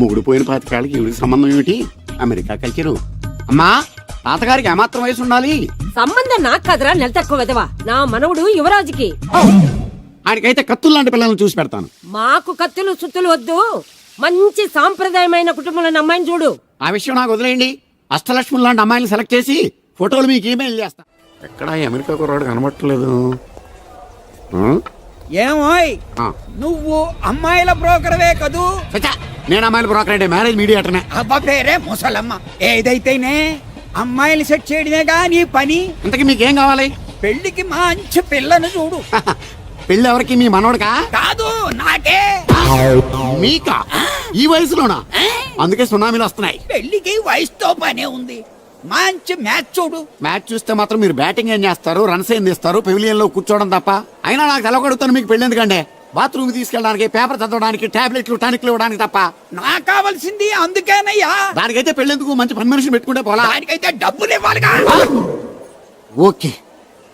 మొగుడు పోయిన పాతికాళ్ళకి ఈవిడికి సంబంధం ఏమిటి? America culture. అమ్మా, తాతగారికి ఏమాత్రం వయసు ఉండాలి? సంబంధం నాకు కదరా, నెల తక్కువ విధవా. నా మనవుడు యువరాజుకి. ఆయనకైతే కత్తులు లాంటి పిల్లల్ని చూసి పెడతాను. మాకు కత్తులు సుత్తులు వద్దు. మంచి సాంప్రదాయమైన కుటుంబంలో అమ్మాయిని చూడు. ఆ విషయం నాకు వదిలేయండి. అష్టలక్ష్మి లాంటి అమ్మాయిని సెలెక్ట్ చేసి ఫోటోలు మీకు ఈమెయిల్ చేస్తా. ఎక్కడ అమెరికా కుర్రాడు కనబట్టలేదు. ఏమోయ్, నువ్వు అమ్మాయిల బ్రోకర్వే కదూ? నేను అమ్మాయిల బ్రోకర్ అంటే మ్యారేజ్ మీడియాటర్నే. అబ్బా పేరే ముసలమ్మ. ఏదైతేనే అమ్మాయిలు సెట్ చేయడమేగా నీ పని. ఇంతకీ మీకేం కావాలి? పెళ్లికి మంచి పిల్లను చూడు. పెళ్ళి ఎవరికి? మీ మనవడకా? కాదు, నాకే. మీకా? ఈ వయసులోనా? అందుకే సునామీలు వస్తున్నాయి. పెళ్లికి వయసుతో పనే ఉంది. మంచి మ్యాచ్ చూడు. మ్యాచ్ చూస్తే మాత్రం మీరు బ్యాటింగ్ ఏం చేస్తారు, రన్స్ ఏం తీస్తారు, పెవిలియన్ లో కూర్చోవడం తప్ప. అయినా నాకు తెలవగడుగుతాను మీకు పెళ్లి ఎందుకంటే బాత్రూమ్ తీసుకెళ్ళడానికి, పేపర్ చదవడానికి, టాబ్లెట్లు టానిక్లు ఇవ్వడానికి తప్ప. నాకు కావాల్సింది అందుకేనయ్యా. దానికైతే పెళ్ళెందుకు? మంచి పని మనిషిని పెట్టుకుంటే పోలా. దానికైతే డబ్బులు ఇవ్వాలిగా. ఓకే,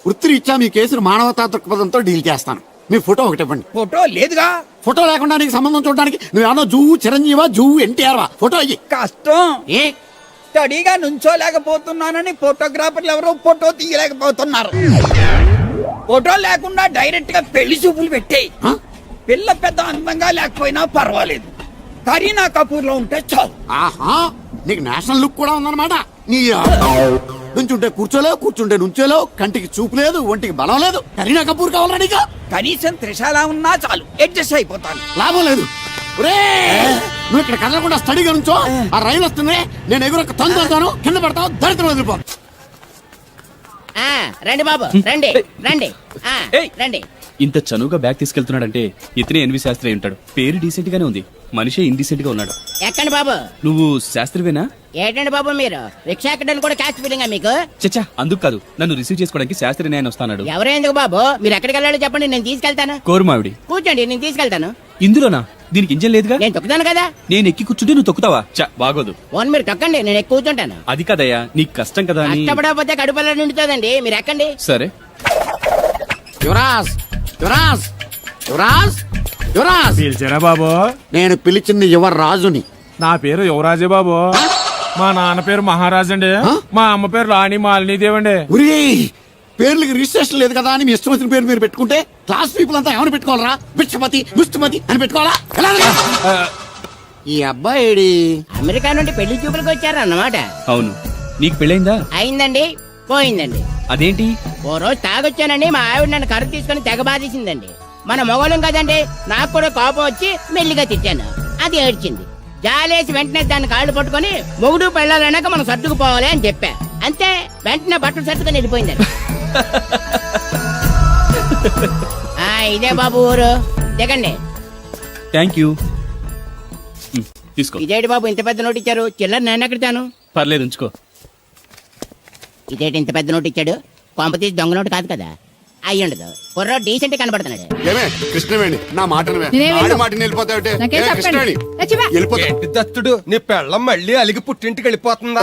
వృత్తిరీత్యా మీ కేసును మానవతా దృక్పథంతో డీల్ చేస్తాను. మీ ఫోటో ఒకటి ఇవ్వండి. ఫోటో లేదుగా. ఫోటో లేకుండా నీకు సంబంధం చూడడానికి నువ్వు ఏమన్నా జూ చిరంజీవా, జూ ఎన్టీఆర్ వా? ఫోటో అయ్యి. కష్టం. ఏ స్టడీగా నుంచోలేకపోతున్నానని ఫోటోగ్రాఫర్లు ఎవరో ఫోటో తీయలేకపోతున్నారు. ఫోటో లేకుండా డైరెక్ట్ గా పెళ్లి చూపులు పెట్టేయి. పిల్ల పెద్ద అందంగా లేకపోయినా పర్వాలేదు, కరీనా కపూర్ లో ఉంటే చాలు. ఆహా, నీకు నేషనల్ లుక్ కూడా ఉందన్నమాట. నీ నుంచుంటే కూర్చోలేవు, కూర్చుంటే నుంచోలేవు, కంటికి చూపు లేదు, ఒంటికి బలం లేదు. కరీనా కపూర్ కావాలా నీకు? కనీసం త్రిషాలా ఉన్నా చాలు, అడ్జస్ట్ అయిపోతాను. లాభం లేదు. నువ్వు ఇక్కడ కదలకుండా స్టడీగా నుంచో. ఆ రైలు వస్తుంది, నేను ఎగురొక్క తొందరతాను, కింద పడతావు, దరిద్రం వదిలిపో. రండి బాబు, రండి రండి రండి. ఇంత చనువుగా బ్యాగ్ తీసుకెళ్తున్నాడంటే ఇతనే ఎన్వి శాస్త్రి అయి ఉంటాడు. పేరు డీసెంట్ గానే ఉంది, మనిషే ఇండీసెంట్ గా ఉన్నాడు. ఎక్కండి బాబు. నువ్వు శాస్త్రివేనా? ఏంటండి బాబు మీరు రిక్షా ఎక్కడానికి కూడా క్యాష్ ఫీలింగా మీకు? చచ్చా, అందుకు కాదు, నన్ను రిసీవ్ చేసుకోవడానికి శాస్త్రి నేను వస్తాడు. ఎవరో ఎందుకు బాబు, మీరు ఎక్కడికి వెళ్ళాలో చెప్పండి, నేను తీసుకెళ్తాను. కోరుమావిడి. కూర్చోండి, నేను తీసుకెళ్తాను. ఇందులోనా? దీనికి ఇంజన్ లేదుగా. నేను తొక్కుతాను కదా. నేను ఎక్కి కూర్చుంటే నువ్వు తొక్కుతావా? చా, బాగోదు. ఓన్ మీరు తొక్కండి, నేను ఎక్కి కూర్చుంటాను. అది కదయ్యా, నీకు కష్టం కదా అని. కష్టపడకపోతే కడుపులో నిండుతుందండి, మీరు ఎక్కండి. సరే. యువరాజ్, యువరాజ్, యువరాజ్, యువరాజ్. పిలిచారా బాబు? నేను పిలిచింది యువరాజుని. నా పేరు యువరాజే బాబు. మా నాన్న పేరు మహారాజ్ అండి. మా అమ్మ పేరు రాణి మాలినీదేవి అండి. పేర్లకి రిజిస్ట్రేషన్ లేదు కదా అని మీ ఇష్టం వచ్చిన పేరు మీరు పెట్టుకుంటే క్లాస్ పీపుల్ అంతా ఏమని పెట్టుకోవాలరా? బిచ్చమతి, ముష్టిమతి అని పెట్టుకోవాలా? ఈ అబ్బాయి అమెరికా నుండి పెళ్లి చూపులకు వచ్చారన్నమాట. అవును. నీకు పెళ్ళైందా? అయిందండి, పోయిందండి. అదేంటి? ఓ రోజు తాగొచ్చానండి, మా ఆవిడ నన్ను కర్ర తీసుకుని తెగ బాధేసిందండి. మన మొగలం కదండి, నాకు కూడా కోపం వచ్చి మెల్లిగా తిట్టాను. అది ఏడ్చింది. జాలేసి వెంటనే దాన్ని కాళ్ళు పట్టుకొని మొగుడు పెళ్ళాలన్నాక మనం సర్దుకుపోవాలి అని చెప్పా. అంతే, వెంటనే బట్టలు సర్దుకొని వెళ్ళిపోయిందండి. ఇదే బాబు ఊరు, దిగండి. Thank you. తీసుకో. ఇదేంటి బాబు ఇంత పెద్ద నోటు ఇచ్చారు? చిల్లర నేను ఎక్కడతాను. పర్లేదు, ఉంచుకో. ఇదేంటి ఇంత పెద్ద నోటు ఇచ్చాడు? కొంప తీసి దొంగ నోటు కాదు కదా? అయ్యుండదు, కుర్ర డీసెంట్ కనబడుతున్నాడు. కృష్ణవేణి, నా మాట దత్తుడు, నీ పెళ్ళం మళ్ళీ అలిగి పుట్టింటికి వెళ్ళిపోతుందా?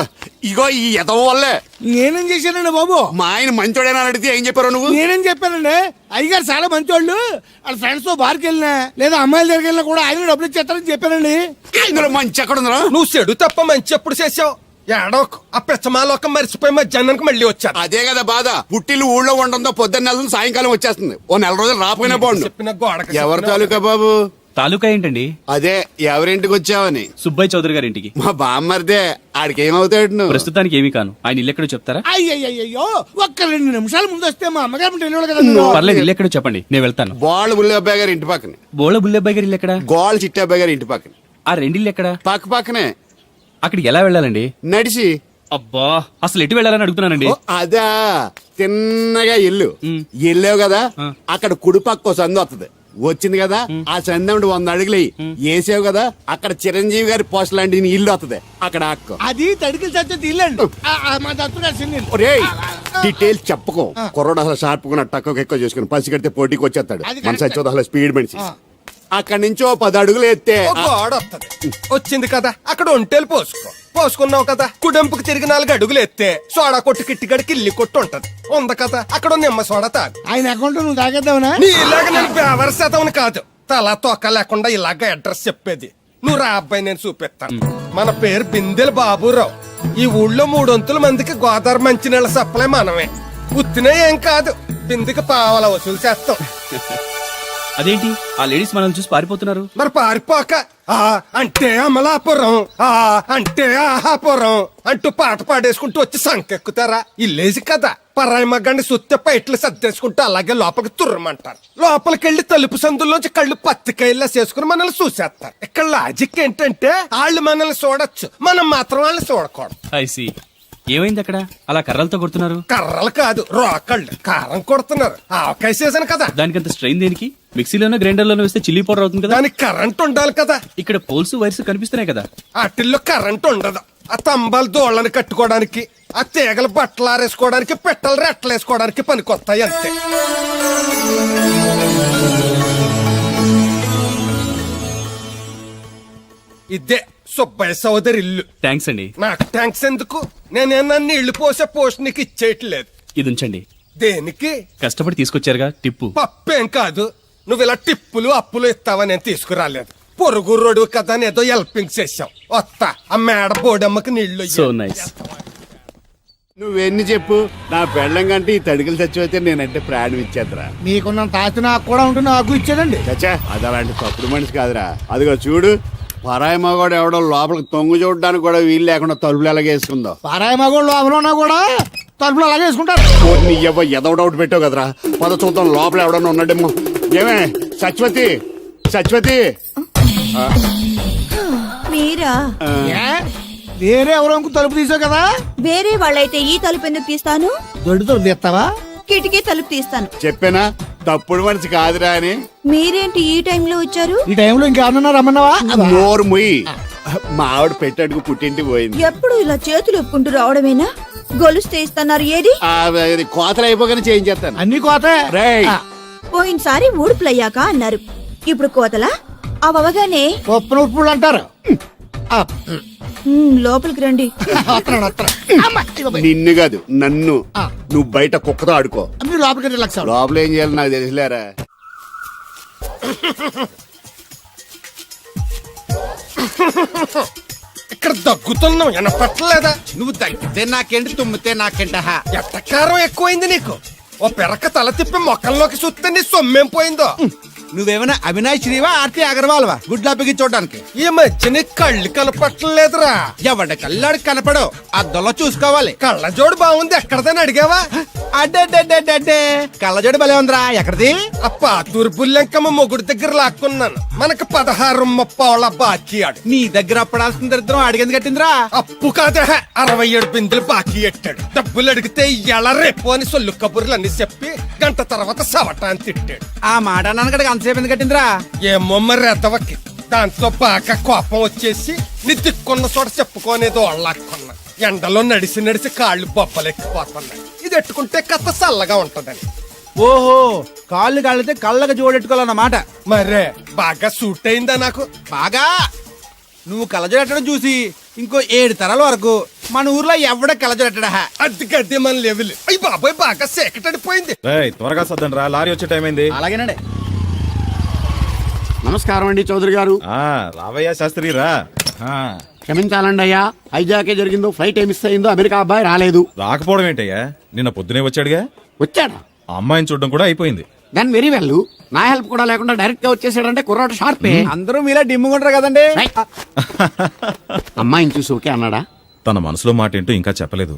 ఇగో ఈ ఎదవ వల్లే. నేనేం చేశానండి బాబు? మా ఆయన మంచోడేనా అడిగితే ఏం చెప్పారు నువ్వు? నేనేం చెప్పానండి? అయ్యగారు చాలా మంచోళ్ళు. వాళ్ళ ఫ్రెండ్స్ తో బార్కి వెళ్ళినా లేదా అమ్మాయిల దగ్గరికి వెళ్ళినా కూడా ఆయన డబ్బులు ఇచ్చేస్తారని చెప్పానండి. ఇందులో మంచి ఎక్కడ ఉందా? నువ్వు చెడు తప్ప మంచి ఎప్పుడు చేసావు? ఏడోకు ఆ పెచ్చమాలోకం మర్చిపోయి మధ్యాహ్నానికి మళ్ళీ వచ్చారు. అదే కదా బాధ. పుట్టిల్లు ఊళ్ళో ఉండడంతో పొద్దున్న నెల సాయంకాలం వచ్చేస్తుంది. ఓ నెల రోజులు రాపోయినా బాగుండు. చెప్పిన గోడకి ఎవరి తాలూకా బాబు? తాలూకా ఏంటండి? అదే, ఎవరింటికి వచ్చావని. సుబ్బయ్య చౌదరి గారి ఇంటికి. మా బామ్మర్దే. ఆడికి ఏమవుతాడు నువ్వు? ప్రస్తుతానికి ఏమీ కాను. ఆయన ఇల్లు ఎక్కడో చెప్తారా? అయ్యయ్యో, ఒక్క 2 నిమిషాల ముందు వస్తే మా అమ్మగారు తెలియదు కదా. పర్లేదు, ఇల్లు ఎక్కడో చెప్పండి, నేను వెళ్తాను. బోళ్ళ బుల్లి అబ్బాయి గారి ఇంటి పక్కన. బోళ బుల్లెబ్బాయి గారి ఇల్లు ఎక్కడ? గోళ్ళ చిట్టి అబ్బాయి గారి ఇంటి పక్కన. ఆ రెండిల్లు ఎక్కడ? పక్క పక్కనే. అక్కడికి ఎలా వెళ్ళాలండి? నడిచి. అబ్బా, అసలు ఎటు వెళ్ళాలని అడుగుతున్నానండి. అదా, తిన్నగా ఇల్లు వెళ్ళావు కదా, అక్కడ కుడిపక్క సందు వస్తుంది. వచ్చింది కదా, ఆ సందు 100 అడుగులు వేసావు కదా, అక్కడ చిరంజీవి గారి పోస్ట్ లాంటి ఇల్లు వస్తుంది. అక్కడ అక్క అది తడికిలు చచ్చేది ఇల్లండి. మా దత్తు డీటెయిల్స్ చెప్పుకో. కుర్రోడు అసలు షార్ప్ టక్కువ ఎక్కువ చేసుకుని పసి కడితే పోటీకి వచ్చేస్తాడు. మన సచ్చి అసలు స్పీడ్ మనిషి. అక్కడి నుంచి 10 అడుగులు ఎత్తే గోడ వస్తుంది. వచ్చింది కదా, అక్కడ ఒంటేలు పోసుకున్నావు కదా, కుడెంపుకు తిరిగి 4 అడుగులు ఎత్తే సోడా కొట్టు కిట్టిగడి కిల్లి కొట్టు ఉంటది. ఉంది కదా, అక్కడ నిమ్మ సోడా తాగు. ఆయన అకౌంట్ నువ్వు తాగేద్దావునా? నీ ఇలాగ నేను వ్యవహార శాతం కాదు, తల తోక లేకుండా ఇలాగ అడ్రస్ చెప్పేది. నువ్వు రా అబ్బాయి నేను చూపిస్తాను. మన పేరు బిందెల బాబురావు. ఈ ఊళ్ళో 300 మందికి గోదావరి మంచినీళ్ళ సప్లై మనమే. ఉత్తినే ఏం కాదు, బిందెకి పావలా వసూలు చేస్తాం. అదేంటి ఆ లేడీస్ మనల్ని చూసి పారిపోతున్నారు? మరి పారిపోక ఆ అంటే అమలాపురం, ఆ అంటే ఆహాపురం అంటూ పాట పాడేసుకుంటూ వచ్చి సంకెక్కుతారా? ఇల్లేసి కదా, పరాయి మగ్గాన్ని సుత్తే పైట్లు సర్దేసుకుంటూ అలాగే లోపలికి తుర్రమంటారు. లోపలికెళ్లి తలుపు సందుల్లోంచి కళ్ళు పత్తికాయల్లా చేసుకుని మనల్ని చూసేస్తారు. ఇక్కడ లాజిక్ ఏంటంటే వాళ్ళు మనల్ని చూడొచ్చు, మనం మాత్రం వాళ్ళని చూడకూడదు. ఐసి ఏమైంది అక్కడ అలా కర్రలతో కొడుతున్నారు? కర్రలు కాదు, రోకళ్ళు కారం కొడుతున్నారు. ఆవకాయ సీజన్ కదా, దానికంత స్ట్రెయిన్ దేనికి? మిక్సీలోనో గ్రైండర్లోనో వేస్తే చిల్లీ పౌడర్ అవుతుంది కదా. దానికి కరెంట్ ఉండాలి కదా. ఇక్కడ పోల్స్ వైర్స్ కనిపిస్తున్నాయి కదా. వాటిల్లో కరెంట్ ఉండదు. ఆ తంబాలు దోళ్ళని కట్టుకోవడానికి, ఆ తీగలు బట్టలు ఆరేసుకోవడానికి, పెట్టలు రెట్టలు వేసుకోవడానికి పనికొస్తాయి అంతే. ఇదే సుబ్బయ్య సోదరి ఇల్లు. థ్యాంక్స్ అండి. నాకు థ్యాంక్స్ ఎందుకు? నేనేనా నీళ్లు పోసే పోస్ట్ నీకు ఇచ్చేయట్లేదు. ఇది ఉంచండి. దేనికి? కష్టపడి తీసుకొచ్చారుగా టిప్పు. పప్పేం కాదు, నువ్వు ఇలా టిప్పులు అప్పులు ఇస్తావని నేను తీసుకురాలేదు. పొరుగు రోడ్డు కదా అని ఏదో హెల్పింగ్ చేసావు. వస్తా ఆ మేడ బోడమ్మకి నీళ్లు సో నైస్. నువ్వెన్ని చెప్పు, నా పెళ్ళం కంటే ఈ తడికలు చచ్చిపోతే నేనంటే ప్రాణం ఇచ్చేద్దరా. మీకున్నంత ఆస్తి నాకు కూడా ఉంటుంది, నాకు ఇచ్చాడండి. చచ్చా, అది అలాంటి తప్పుడు మనిషి కాదురా. అదిగో చూడు, పరాయి మగవాడు ఎవడో లోపలికి తొంగు చూడడానికి కూడా వీలు లేకుండా తలుపులు ఎలాగేసుకుందో. పారాయి మగోళ్ళు లోపల ఉన్నా కూడా తలుపులు అలాగే వేసుకుంటారు. నీ ఎదో డౌట్ పెట్టావు కదరా. పద చూద్దాం లోపల ఎవడన్నా ఉన్నాడేమో. ఏమే సత్యవతి, సత్యవతి. మీరా? ఏ? వేరే ఎవరో తలుపు తీసావు కదా. వేరే వాళ్ళైతే ఈ తలుపు ఎందుకు తీస్తాను? దొడ్డు తలుపు తీస్తావా? కిటికీ తలుపు తీస్తాను. చెప్పానా తప్పుడు మనిషి కాదురా అని. మీరేంటి ఈ టైంలో వచ్చారు? ఈ టైంలో ఇంకేమన్నా రమ్మన్నావా? నోరు ముయ్యి. మా ఆవిడ పెట్టడుకు పుట్టింటి పోయింది. ఎప్పుడు ఇలా చేతులు ఒప్పుకుంటూ రావడమేనా? గొలుస్తే ఇస్తున్నారు ఏది? అది కోతలు అయిపోగానే చేయించేస్తాను. అన్ని కోతే. రేయ్, పోయినసారి ఊడుపులయ్యాక అన్నారు, ఇప్పుడు కోతలా? అవగానే ఉప్పును ఉప్పులు అంటారు. లోపలికి రండి. నిన్ను కాదు నన్ను. నువ్వు బయట కుక్కతో ఆడుకో. మీరు లోపలికి రిలాక్స్ అవ్వండి. లోపల ఏం చేయాలి నాకు తెలిసిలేరా. ఇక్కడ దగ్గుతున్నావు వినపట్టలేదా? నువ్వు తగ్గితే నాకేంటి, తుమ్మితే నాకేంట. ఎట్టకారం ఎక్కువైంది నీకు. ఓ పెరక తల తిప్పి మొక్కల్లోకి చూస్తే నీ సొమ్మేం పోయిందో. నువ్వేమైనా అవినాష్ శ్రీవా, ఆర్తి అగర్వాల్వా గుడ్లా బిగి చూడడానికి? ఈ మధ్య నీ కళ్ళు కనపట్టలేదురా. ఎవడ కళ్ళాడు కనపడవు, అద్దంలో చూసుకోవాలి. కళ్ళజోడు బాగుంది, ఎక్కడదని అడిగావా? అడ్డే కళ్ళజోడు భలే ఉందిరా. ఎక్కడిది? ఆ పాతూరు బుల్లెంకమ్మ మొగుడు దగ్గర లాక్కున్నాను. మనకు 16 బాకీ ఆడు. నీ దగ్గర అప్పడాల్సిన దరిద్రం అడిగింది కట్టిందిరా. అప్పు కాదే, 67 బిందులు బాకీ ఎట్టాడు. డబ్బులు అడిగితే ఎలా రేపు అని సొల్లు కబుర్లు అన్ని చెప్పి గంట తర్వాత సవటాన్ని తిట్టాడు. ఆ మాట నాన్నగడికి అంతసేపు ఎందుకు కట్టిందిరా? ఏమో మరి ఎదవకి. దాంతో బాగా కోపం వచ్చేసి నీ దిక్కున్న చోట చెప్పుకోనేదో వాళ్ళకున్నా. ఎండలో నడిచి కాళ్ళు బొబ్బలెక్కిపోతున్నాయి. ఇది ఎట్టుకుంటే కథ చల్లగా ఉంటదని. ఓహో, కాళ్ళు కాళ్ళతే కళ్ళగా జోడెట్టుకోవాలన్నమాట. మరే బాగా సూట్ అయిందా నాకు? బాగా. నువ్వు కళ్ళజోడెట్టడం చూసి ఇంకో 7 తరాల వరకు మన ఊర్లో ఎవడ కళ్ళజోడెట్టడా. అది గడ్డి మన లెవెల్. అయ్యి బాబాయ్ బాగా సేకటడిపోయింది. త్వరగా సర్దండి రా, లారీ వచ్చే టైం అయింది. అలాగేనండి. నమస్కారం అండి చౌదరి గారు. రావయ్యా శాస్త్రి రా. క్షమించాలండి అయ్యా, హైజాకే జరిగిందో, ఫ్లైట్ ఏ మిస్ అయిందో, అమెరికా అబ్బాయి రాలేదు. రాకపోవడం ఏంటయ్యా, నిన్న పొద్దునే వచ్చాడుగా. వచ్చాడా? ఆ అమ్మాయిని చూడడం కూడా అయిపోయింది. దాని వెరీ వెల్. నా హెల్ప్ కూడా లేకుండా డైరెక్ట్ గా వచ్చేసాడంటే కుర్రాడు షార్పే. అందరూ మీలా డిమ్ముకుంటారు కదండి. అమ్మాయిని చూసి ఓకే అన్నాడా? తన మనసులో మాట ఏంటో ఇంకా చెప్పలేదు,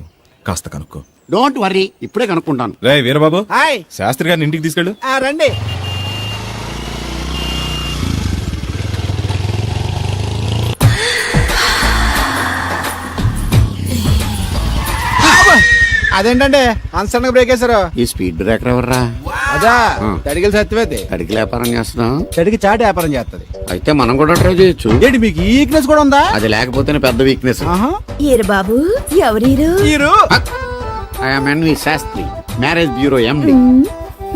కాస్త కనుక్కో. డోంట్ వర్రీ, ఇప్పుడే కనుక్కుంటాను. రే వీరబాబు, హాయ్. శాస్త్రి గారిని ఇంటికి తీసుకెళ్ళు. రండి. అదేంటంటే అన్సడన్ గా బ్రేక్ వేశారు? ఈ స్పీడ్ బ్రేకర్ ఎవర్రా? అదా తడిగిలు సత్యవేతి. తడికి వ్యాపారం చేస్తున్నాం. తడికి చాటి వ్యాపారం చేస్తది. అయితే మనం కూడా ట్రై చేయొచ్చు. ఏంటి మీకు ఈ వీక్నెస్ కూడా ఉందా? అది లేకపోతేనే పెద్ద వీక్నెస్. ఈరు బాబు, ఎవరీరు? I'm N V Shastri, marriage bureau M D.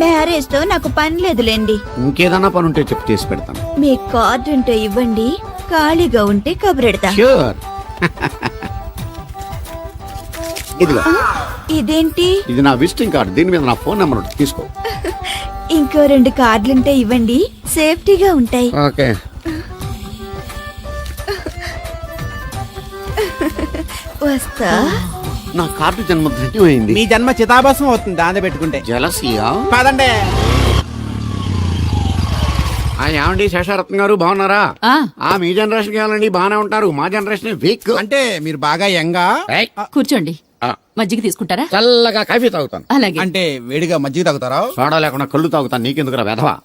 Marriage తో నాకు పని లేదులేండి. ఇంకేదన్నా పని ఉంటే చెప్పు, చేసి పెడతాను. మీ కార్డు ఉంటే ఇవ్వండి, ఖాళీగా ఉంటే కబురెడతా. ష్యూర్. ఇదిగో, ఇదేంటి? ఇది నా విజిటింగ్ కార్డు. దీని మీద నా ఫోన్ నెంబర్ ఉంటుంది, తీసుకో. ఇంకో 2 కార్డులుంటే ఇవ్వండి, సేఫ్టీగా ఉంటాయి. ఓకే. వస్తా. నా కార్డు జన్మ ధన్యం అయింది. మీ జన్మ చితాభస్మం అవుతుంది దాంతో పెట్టుకుంటే. జలసియా? పదండి. ఏమండి శేషారత్న గారు బాగున్నారా? మీ జనరేషన్ కావాలండి బాగానే ఉంటారు, మా జనరేషన్ వీక్. అంటే మీరు బాగా యంగా. కూర్చోండి, మజ్జిగ తీసుకుంటారా? చల్లగా కాఫీ తాగుతాను. అలాగే. అంటే వేడిగా మజ్జిగ తాగుతారా? సోడా లేకుండా కళ్ళు తాగుతాను. నీకెందుకురా వెధవా?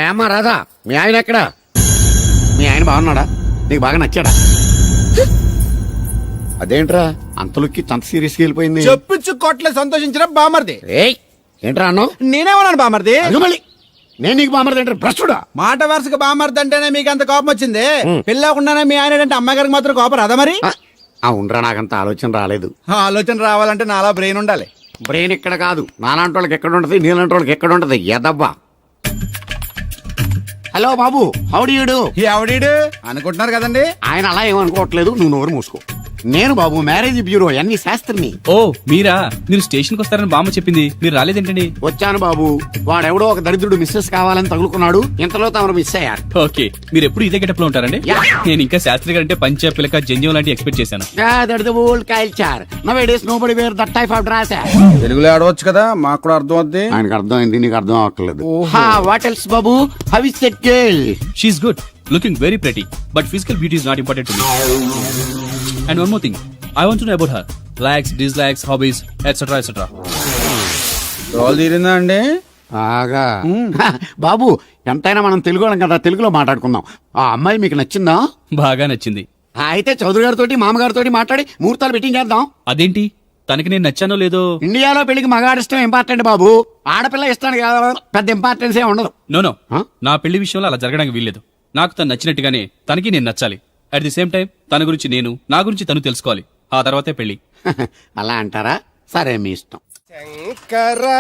ఏమ్మా రాధా, మీ ఆయన ఎక్కడా? మీ ఆయన బాగున్నాడా? నీకు బాగా నచ్చాడా? అదేంట్రా అంతలోకి అంత సీరియస్ గా వెళ్ళిపోయింది? చెప్పుచ్చు కొట్ల సంతోషించిన బామర్ది. ఏయ్ ఏంట్రా అన్నావు? నేనేమన్నాను బామర్ది? మళ్ళీ నేను నీకు బామర్ది అంటే భ్రష్టుడా? మాట వరుసగా బామర్ది అంటేనే మీకు అంత కోపం వచ్చింది. పిల్లకుండానే మీ ఆయన అంటే అమ్మాయి గారికి మాత్రం కోపం రాదా మరి? అవునరా, నాకంత ఆలోచన రాలేదు. ఆలోచన రావాలంటే నాలా బ్రెయిన్ ఉండాలి. బ్రెయిన్ ఇక్కడ కాదు, నాలాంటి వాళ్ళకి ఎక్కడ ఉంటది, నీలాంటి వాళ్ళకి ఎక్కడ ఉంటది ఎదవ్వా. హలో బాబు, హౌడీ యూడు? ఎవడీడు అనుకుంటున్నారు కదండి. ఆయన అలా ఏమనుకోవట్లేదు, నువ్వు నోరు మూసుకో. నేను బాబు మ్యారేజ్ బ్యూరో ఎన్ని శాస్త్రిని. ఓ మీరా? మీరు స్టేషన్ కి వస్తారని బామ్మ చెప్పింది, మీరు రాలేదేంటండి? వచ్చాను బాబు, వాడెవడో ఒక దరిద్రుడు మిస్సెస్ కావాలని తగులుకున్నాడు, ఇంతలో తమరు మిస్ అయ్యారు. ఓకే, మీరు ఎప్పుడు ఇదే గెటప్ లో ఉంటారండి? నేను ఇంకా శాస్త్రి గారు అంటే పంచ పిలక జంజం లాంటి ఎక్స్పెక్ట్ చేశాను. తెలుగులో ఆడవచ్చు కదా, మాకు కూడా అర్థం అవుద్ది. ఆయనకు అర్థమైంది, నీకు అర్థం అవ్వట్లేదు. వాట్ ఎల్స్ బాబు? How is that girl? She is good, looking very pretty, but physical beauty is not important to me. And one more thing, I want to know about her likes, dislikes, hobbies etcetera etcetera. రోల్ తీరిందా అండి? బాగా. బాబు ఎంతైనా మనం తెలుగు వాళ్ళం కదా, తెలుగులో మాట్లాడుకుందాం. ఆ అమ్మాయి మీకు నచ్చిందా? బాగా నచ్చింది. అయితే చౌదరి గారితో మామగారితో మాట్లాడి ముహూర్తాలు పెట్టింగ్ చేద్దాం. అదేంటి, తనకి నేను నచ్చానో లేదో? ఇండియాలో పెళ్లికి మగాడి ఇష్టం ఇంపార్టెంట్ బాబు, ఆడపిల్ల ఇష్టానికి పెద్ద ఇంపార్టెన్స్ ఏ ఉండదు. నో నా పెళ్లి విషయంలో అలా జరగడానికి వీల్లేదు. నాకు తను నచ్చినట్టుగానే తనకి నేను నచ్చాలి. అట్ ది సేమ్ టైం తన గురించి నేను, నా గురించి తను తెలుసుకోవాలి. ఆ తర్వాతే పెళ్లి. అలా అంటారా? సరే మీ ఇష్టం. శంకరా,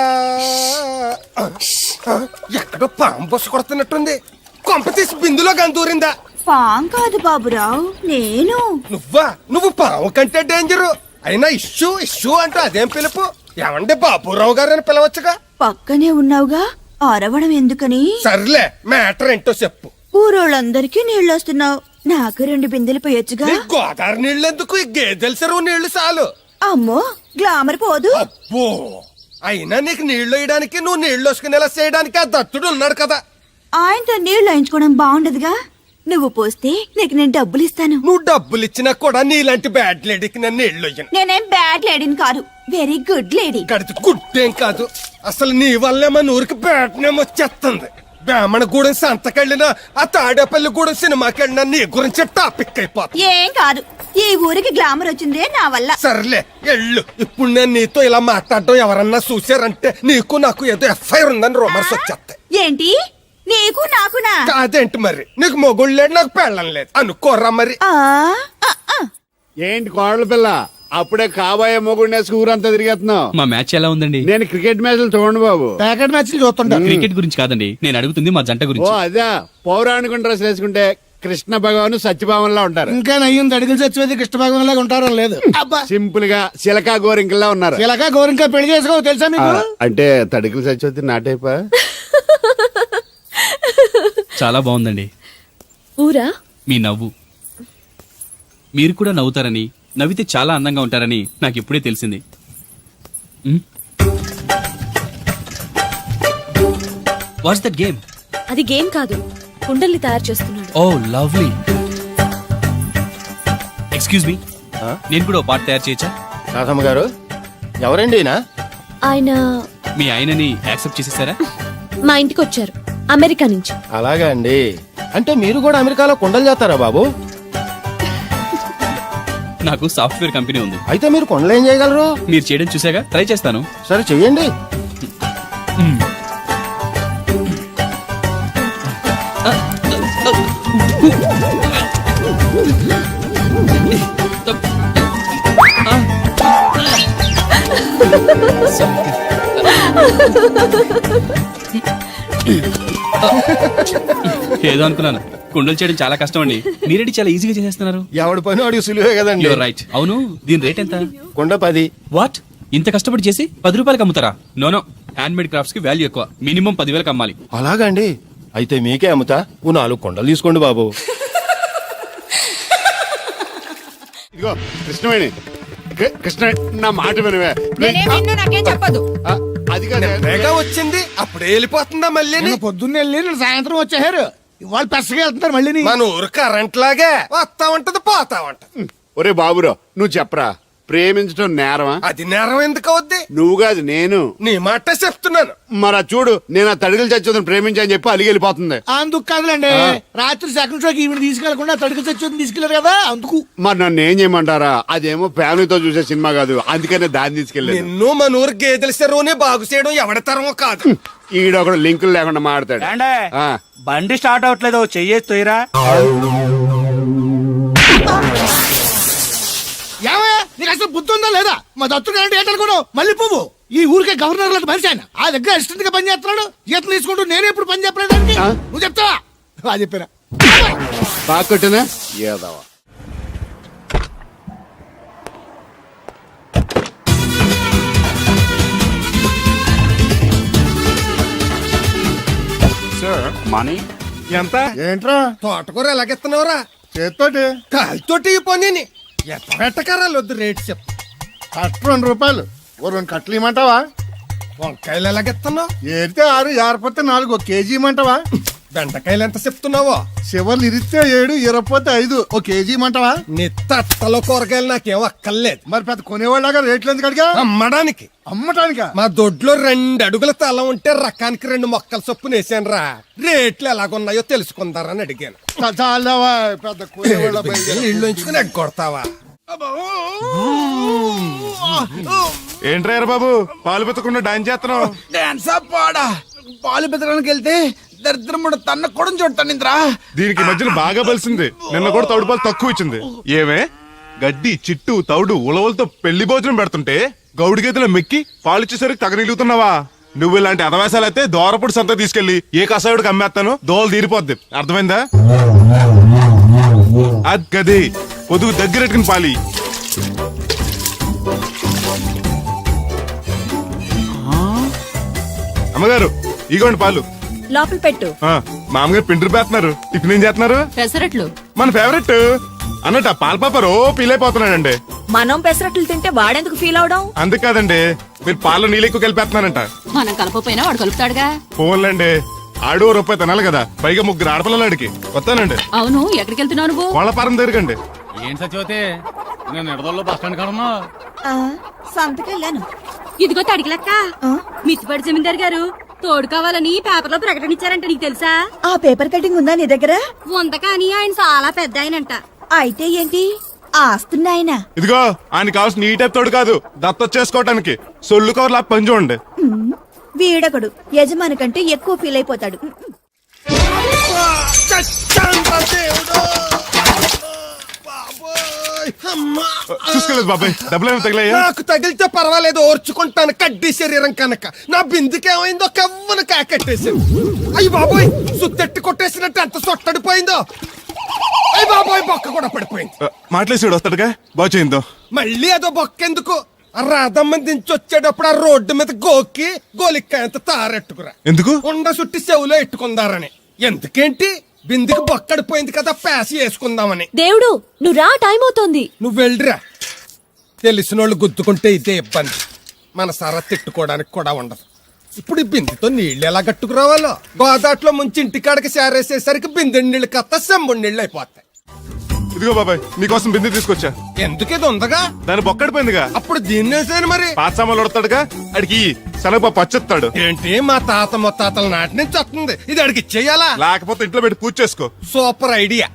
ఎక్కడో పాము బొస్సు కొడుతున్నట్టుంది. కొంప తీసి బిందులో గందూరిందా? పాం కాదు బాబురావు, నేను. నువ్వు పాము కంటే డేంజరు. అయినా ఇష్యూ ఇష్యూ అంటూ అదేం పిలుపు? ఏమండి బాబురావు గారు అని పిలవచ్చుగా. పక్కనే ఉన్నావుగా, అరవడం ఎందుకని? సర్లే, మ్యాటర్ ఏంటో చెప్పు. ఊరోళ్ళందరికీ నీళ్ళు వస్తున్నావు, నాకు 2 బిందెలు పోయొచ్చుగా. నీ గోదావరి నీళ్ళెందుకు? ఈ గేదెల చెరువు నీళ్లు చాలు. అమ్మో, గ్లామర్ పోదు. అబ్బో, అయినా నీకు నీళ్లు వేయడానికి, నువ్వు నీళ్లు వసుకునేలా చేయడానికి ఆ దత్తుడు ఉన్నాడు కదా. ఆయనతో నీళ్లు వేయించుకోవడం బాగుండదుగా. నువ్వు పోస్తే నీకు నేను డబ్బులు ఇస్తాను. నువ్వు డబ్బులు ఇచ్చినా కూడా నీలాంటి బ్యాడ్ లేడీకి నేను నీళ్లు వేయను. నేనేం బ్యాడ్ లేడీని కాదు, వెరీ గుడ్ లేడీ. గడిచి గుడ్డేం కాదు. అసలు నీ వల్లే మన ఊరికి బ్యాడ్ నేమ్ వచ్చేస్తుంది. బ్రాహ్మణ గూడెం సంతకెళ్ళినా, ఆ తాడేపల్లి గూడెం సినిమాకెళ్ళినా నీ గురించి టాపిక్ అయిపోతుంది. ఏం కాదు, ఈ ఊరికి గ్లామర్ వచ్చిందే నా వల్ల. సర్లే ఎళ్ళు. ఇప్పుడు నేను నీతో ఇలా మాట్లాడడం ఎవరన్నా చూసారంటే నీకు నాకు ఏదో ఎఫ్ఐఆర్ ఉందని రూమర్స్ వచ్చేస్తాయి. ఏంటి, నీకు నాకునా? కాదేంటి మరి? నీకు మొగుడు లేడు, నాకు పెళ్ళం లేదు అనుకోరా మరి. ఏంటి కోడల పిల్ల, అప్పుడే కాబోయే మొగుడు ఊరంతా తిరిగేస్తున్నావు? మా మ్యాచ్ ఎలా ఉందండి? నేను క్రికెట్ మ్యాచ్లు చూడండి బాబు. ప్యాకెట్ మ్యాచ్లు చూస్తుంటా. క్రికెట్ గురించి కాదండి నేను అడుగుతుంది, మా జంట ఓ గురించి. అదే, పౌరాణిక డ్రెస్ వేసుకుంటే కృష్ణ భగవాన్ సత్యభావంలా ఉంటారు. ఇంకా నయ్యం తడికలు చచ్చిపోతే కృష్ణ భాగం లాగా ఉంటారో లేదు. సింపుల్ గా చిలకా గోరింకల్లా ఉన్నారు. ఇలాగా గోరింకా పెళ్లి చేసుకో తెలుసా మీకు? అంటే తడికలు చచ్చిపోతే నాటైపా. చాలా బాగుందండి. ఊరా? మీ నవ్వు. మీరు కూడా నవ్వుతారని, నవ్వితే చాలా అందంగా ఉంటారని నాకు ఇప్పుడే తెలిసింది. What's that game? అది గేమ్ కాదు, కుండల్ని తయారు చేస్తున్నాడు. Oh lovely. ఎక్స్క్యూజ్ మీ, నేను కూడా ఓ పాట తయారు చేయొచ్చా? రాధమ్మ గారు, ఎవరండి? ఆయన మీ ఆయనని యాక్సెప్ట్ చేసేసారా? మా ఇంటికి వచ్చారు, అమెరికా నుంచి. అలాగా అండి. అంటే మీరు కూడా అమెరికాలో కొండలు చేస్తారా బాబు? నాకు సాఫ్ట్వేర్ కంపెనీ ఉంది. అయితే మీరు కొండలు ఏం చేయగలరు? మీరు చేయడం చూసాగా, ట్రై చేస్తాను. సరే చెయ్యండి. ఏదో అనుకున్నాను. కుండలు చేయడం చాలా కష్టం అండి, మీరేంటి చాలా ఈజీగా చేసేస్తున్నారు. ఎవడి పని వాడికి సులువే కదండి. You're right. అవును, దీని రేట్ ఎంత? కొండ 10. వాట్? ఇంత కష్టపడి చేసి 10 రూపాయలకి అమ్ముతారా? నోనో, హ్యాండ్ మేడ్ క్రాఫ్ట్స్ కి వాల్యూ ఎక్కువ. మినిమం 10,000కి అమ్మాలి. అలాగండి, అయితే మీకే అమ్ముతా. ఓ 4 కొండలు తీసుకోండి బాబు. ఇదిగో కృష్ణవేణి కృష్ణ నా మాట వినవే నాకేం చెప్పదు. ఆ, అది కాదు వేగా వచ్చింది అప్పుడే వెళ్ళిపోతుందా మళ్ళీ నిన్న పొద్దున్న వెళ్ళి నిన్న సాయంత్రం వచ్చారు. ఇవాళ పెసగా వెళ్తున్నారు మళ్ళీ. మన ఊరు కరెంట్ లాగే వస్తా ఉంటది పోతా ఉంటది. ఒరే బాబురా నువ్వు చెప్పరా, ప్రేమించడం నేరమా? అది నేరం ఎందుకు అవుద్ది? నువ్వు కాదు నేను. నీ మాట చెప్తున్నాను. మరి అది చూడు, నేను ఆ తడికలు చచ్చోదని ప్రేమించని చెప్పి అలిగి వెళ్ళిపోతుంది. అందుకు కాదులేండి, రాత్రి సెకండ్ షోకి ఈవిడ తీసుకెళ్లకుండా తడికి చచ్చి తీసుకెళ్లారు కదా అందుకు. మరి నన్ను ఏం చేయమంటారా? అదేమో ఫ్యామిలీతో చూసే సినిమా కాదు, అందుకనే దాన్ని తీసుకెళ్ళాను. నిన్ను మన ఊరు గేదెల చెరువునే బాగు చేయడం ఎవడి తరమో కాదు. ఈడొకడు లింకులు లేకుండా మాడతాడు. ఆ. బండి స్టార్ట్ అవట్లేదు, చెయ్యేసి తోయరా. ఏమయ్యా నీకు అసలు బుద్ధి ఉందా లేదా? మా దత్తు గారు ఏంటనుకోవడం మళ్ళీ పువ్వు. ఈ ఊరికే గవర్నర్ లాంటి మనిషి ఆయన. ఆ దగ్గర అసిస్టెంట్ గా పని చేస్తున్నాడు. జీతం తీసుకుంటూ నేనే ఇప్పుడు పని చెప్పలేదానికి నువ్వు చెప్తావా? అది చెప్పారా తాకొట్టినా ఏదవా. మనీ ఎంత? ఏంట్రా తోటకూర ఎలాగెత్తున్నావురా? చేత్తోటి కాలితోటి ఈ పనిని ఎట్టకరాలు వద్దు రేటు చెప్పు. కట్టు 2 రూపాయలు. ఓ 2 కట్టలు ఇమ్మంటావా? వంకాయలు ఎలాగెత్తున్నావు? ఏరితే 6, ఏరపోతే 4 1 కేజీ ఇమ్మంటావా? బెండకాయలు ఎంత చెప్తున్నావో? చివర్లు ఇరిస్తే 7, ఇరపోతే 5 1 కేజీ ఇమ్మంటావా? నీ తట్టలో కూరగాయలు నాకేం అక్కర్లేదు. మరి పెద్ద కొనేవాళ్ళగా రేట్లు ఎందుకు అడిగా? అమ్మడానికి. అమ్మటానికా? మా దొడ్లో 2 అడుగుల తల ఉంటే రకానికి 2 మొక్కల చొప్పున వేసాను రా. రేట్లు ఎలాగున్నాయో తెలుసుకుందారని అడిగాను. చాలావా పెద్ద కొనేవాళ్ళ ఇల్లు ఉంచుకుని ఎగ్గొడతావా? ఏంట్రా బాబు పాలు పెత్తకుండా డాన్స్ చేస్తున్నావు? డాన్స్ పాడా పాలు పెతడానికి వెళ్తే దరిద్రముడు తన్న కూడా చూడటాను ఇంద్రా. దీనికి మధ్యన బాగా బలిసింది. నిన్న కూడా తౌడు పాలు తక్కువ ఇచ్చింది. ఏమే గడ్డి చిట్టు తౌడు ఉలవలతో పెళ్లి భోజనం పెడుతుంటే గౌడి గేదెల మెక్కి పాలిచ్చేసరికి తగనిలుగుతున్నావా? నువ్వు ఇలాంటి అదవేశాలైతే దోరపుడు సంత తీసుకెళ్లి ఏ కసాయుడికి అమ్మేస్తాను, దోలు తీరిపోద్ది. అర్థమైందా? అది గది పొదుగు దగ్గరెట్టుకుని పాలి. అమ్మగారు ఇగోండి పాలు. లోపల పెట్టు. మామగారు పిండి పేస్తున్నారు. టిఫిన్ ఏం చేస్తున్నారు? పెసరట్లు. మన ఫేవరెట్ అన్నట్టు ఆ పాల పాప రో పీలైపోతున్నాడండి. మనం పెసరట్లు తింటే వాడెందుకు ఫీల్ అవడం? అందుకాదండి మీరు పాలలో నీళ్ళు ఎక్కువ కలిపేస్తున్నారంట. మనం కలపపోయినా వాడు కలుపుతాడుగా. ఫోన్లండి ఆడు రూపాయి తినాలి కదా, పైగా 3 ఆడపిల్లలు అడిగి వస్తానండి. అవును, ఎక్కడికి వెళ్తున్నావు నువ్వు? కోళ్ళపారం తిరగండి. ఏంటి సచివతే నేను నిడదల్లో బస్ స్టాండ్ కాడన్నా సంతకెళ్ళాను. ఇదిగో తడికి లెక్క. మిత్తిపడి జమీందార్ గారు తోడు కావాలని పేపర్ లో ప్రకటన ఇచ్చారంట, నీకు తెలుసా? ఆ పేపర్ కటింగ్ ఉందా నీ దగ్గర? ఉంది, కానీ ఆయన చాలా పెద్ద ఆయనంట. అయితే ఏంటి ఆస్తున్నాయన? ఇదిగో ఆయన కావాల్సిన ఈ టైప్ తోడు కాదు, దత్తొచ్చేసుకోవటానికి సొల్లు కవర్లా పని చూడండి. వీడొకడు యజమాని కంటే ఎక్కువ ఫీల్ అయిపోతాడు. చూసుకోలేదు బాబాయ్, డబ్బులు తగిలాయా? నాకు తగిలితే పర్వాలేదు, ఓర్చుకుంటాను. కడ్డీ శరీరం కనుక నా బిందుకేమైందో కవ్వను కాకెట్టేసింది. అయ్యి బాబోయ్, సుత్తెట్టి కొట్టేసినట్టు ఎంత సొట్టడిపోయిందో. అయ్యి బాబోయ్, బొక్క కూడా పడిపోయింది. మాట్లాడేసాడు వస్తాడుగా, బాగు చేయిందో. మళ్ళీ అదో బొక్క ఎందుకు? రాధమ్మ దించి వచ్చేటప్పుడు ఆ రోడ్డు మీద గోకి గోలిక్కాయంత తారెట్టుకురా. ఎందుకు? ఉండ చుట్టి చెవులో ఎట్టుకుందారని. ఎందుకేంటి? బిందికి బొక్కడిపోయింది కదా, పేసి వేసుకుందామని. దేవుడు నువ్వు రా, టైం అవుతోంది. నువ్వు వెళ్ళిరా. తెలిసినోళ్ళు గుద్దుకుంటే ఇదే ఇబ్బంది. మన సర తిట్టుకోవడానికి కూడా ఉండదు. ఇప్పుడు ఈ బిందెతో నీళ్ళు ఎలా కట్టుకురావాలో. గోదాట్లో ముంచి ఇంటికాడికి సేరేసేసరికి బిందె నీళ్ళు కత్త సెంబుడి నీళ్ళు అయిపోతాయి. ఇదిగో బాబాయ్ నీకోసం బిందె తీసుకొచ్చా. ఎందుకు ఇది ఉందగా? దాని బొక్కడిపోయిందిగా. అప్పుడు దీన్ని వేసాను మరి. పాత సామాన్లు వడతాడుగా, అడిగి శనగపప్పు పచ్చెత్తాడు. ఏంటి మా తాత ముత్తాతల నాటి నుంచి వస్తుంది, ఇది అడిగి ఇచ్చేయాలా? లేకపోతే ఇంట్లో పెట్టి పూజ చేసుకో. Super idea.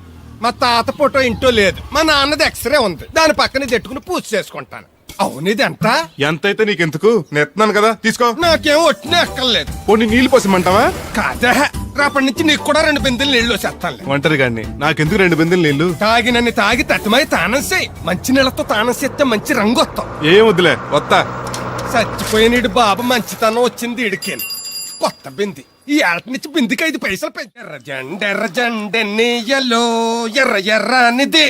మా తాత ఫోటో ఇంట్లో లేదు, మా నాన్నది ఎక్స్రే ఉంది, దాని పక్కన తెట్టుకుని పూజ చేసుకుంటాను. అవును, ఇది ఎంత? ఎంతైతే నీకెందుకు, నెత్తున్నాను కదా, తీసుకో. నాకేం ఒట్టినే ఎక్కర్లేదు. పోనీ నీళ్లు పోసిమంటావా? కాదా, రేపటి నుంచి నీకు కూడా 2 బిందెలు నీళ్లు చేస్తాను. ఒంటరి గాడిని నాకెందుకు 2 బిందెలు నీళ్లు? తాగినన్ని తాగి తట్టుమై తానం చేయి. మంచి నీళ్ళతో తానం చేస్తే మంచి రంగు వస్తాం. ఏం వద్దులే, వస్తా. చచ్చిపోయినీడు బాబు మంచితనం వచ్చింది ఇడికేను. కొత్త బింది ఈ ఏట నుంచి బిందికి 5 పైసలు పెంచి. ఎర్రజెండెన్నీయలో ఎర్ర ఎర్రనిది.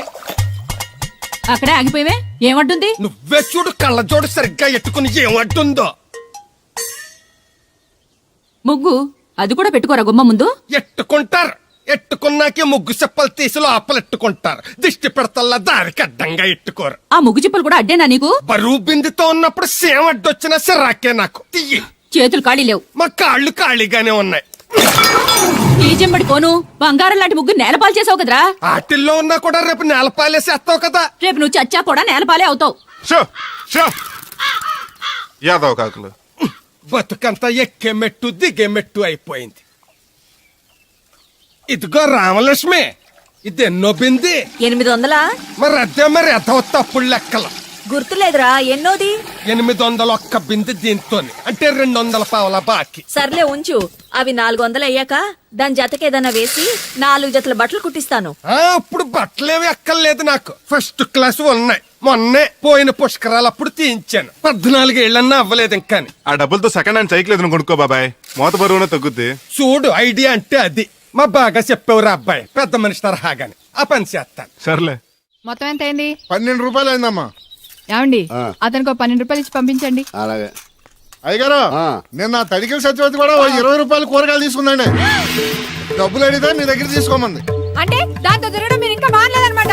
అక్కడే ఆగిపోయావే, ఏమంటుంది? నువ్వే చూడు, కళ్ళజోడు సరిగ్గా ఎట్టుకుని ఏమంటుందో. ముగ్గు అది కూడా పెట్టుకోరా గుమ్మ ముందు. ఎట్టుకుంటారు. ఎట్టుకున్నాకే ముగ్గు చెప్పలు తీసి లోపలెట్టుకుంటారు. దిష్టి పెడతల్లా దారికి అడ్డంగా ఎట్టుకోరు. ఆ ముగ్గు చిప్పలు కూడా అడ్డేనా నీకు? బరువు బిందుతో ఉన్నప్పుడు సేమ అడ్డొచ్చినా సిరాకే నాకు. తీయి. చేతులు ఖాళీ లేవు. మా కాళ్ళు ఖాళీగానే ఉన్నాయి. ఈ చెంబడి పోను బంగారం లాంటి ముగ్గు నేలపాలు చేసావు కదరా. ఆటిల్లో ఉన్నా కూడా రేపు నేలపాలేసేస్తావు కదా. రేపు నువ్వు చచ్చా కూడా నేలపాలే అవుతావు. షో షో యాదవ్ కాకులు. బతుకంతా ఎక్కే మెట్టు దిగే మెట్టు అయిపోయింది. ఇదిగో రామలక్ష్మి, ఇది ఎన్నో బింది? 800. మరి అదే మరి ఎదవ తప్పుడు లెక్కలు. గుర్తులేదురా ఎన్నోది? 801 బింది దీంతో అంటే 200 పావలా బాకీ. సర్లే ఉంచు. అవి 400 అయ్యాక దాని జతకేదన్నా వేసి 4 జతల బట్టలు కుట్టిస్తాను. ఇప్పుడు బట్టలేవి ఎక్కర్లేదు నాకు. ఫస్ట్ క్లాస్ ఉన్నాయి. మొన్నే పోయిన పుష్కరాలు అప్పుడు తీయించాను. 14 ఏళ్ళన్నా అవ్వలేదు ఇంకా. ఆ డబ్బులతో సెకండ్ హ్యాండ్ సైకిల్ ఏదైనా కొనుక్కో బాబాయ్, మోత బరువునే తగ్గుద్ది. చూడు ఐడియా అంటే అది. మా బాగా చెప్పేవారు అబ్బాయి, పెద్ద మనిషి తరహాగాని. ఆ పని చేస్తాను. సర్లే. మొత్తం ఎంత అయింది? 12 రూపాయలు అయిందమ్మా. ఏమండి ఆ. అతనికి 12 రూపాయలు ఇచ్చి పంపించండి. అలాగే. అయ్యగారు, ఆ. నిన్న తడికిల సత్యవతి కూడా 20 రూపాయలు కూరగాయలు తీసుకుందండి. డబ్బులు అడిగితే మీ దగ్గర తీసుకోమంది. అంటే దాంతో తిరగడం మీరు ఇంకా మానలేదన్నమాట.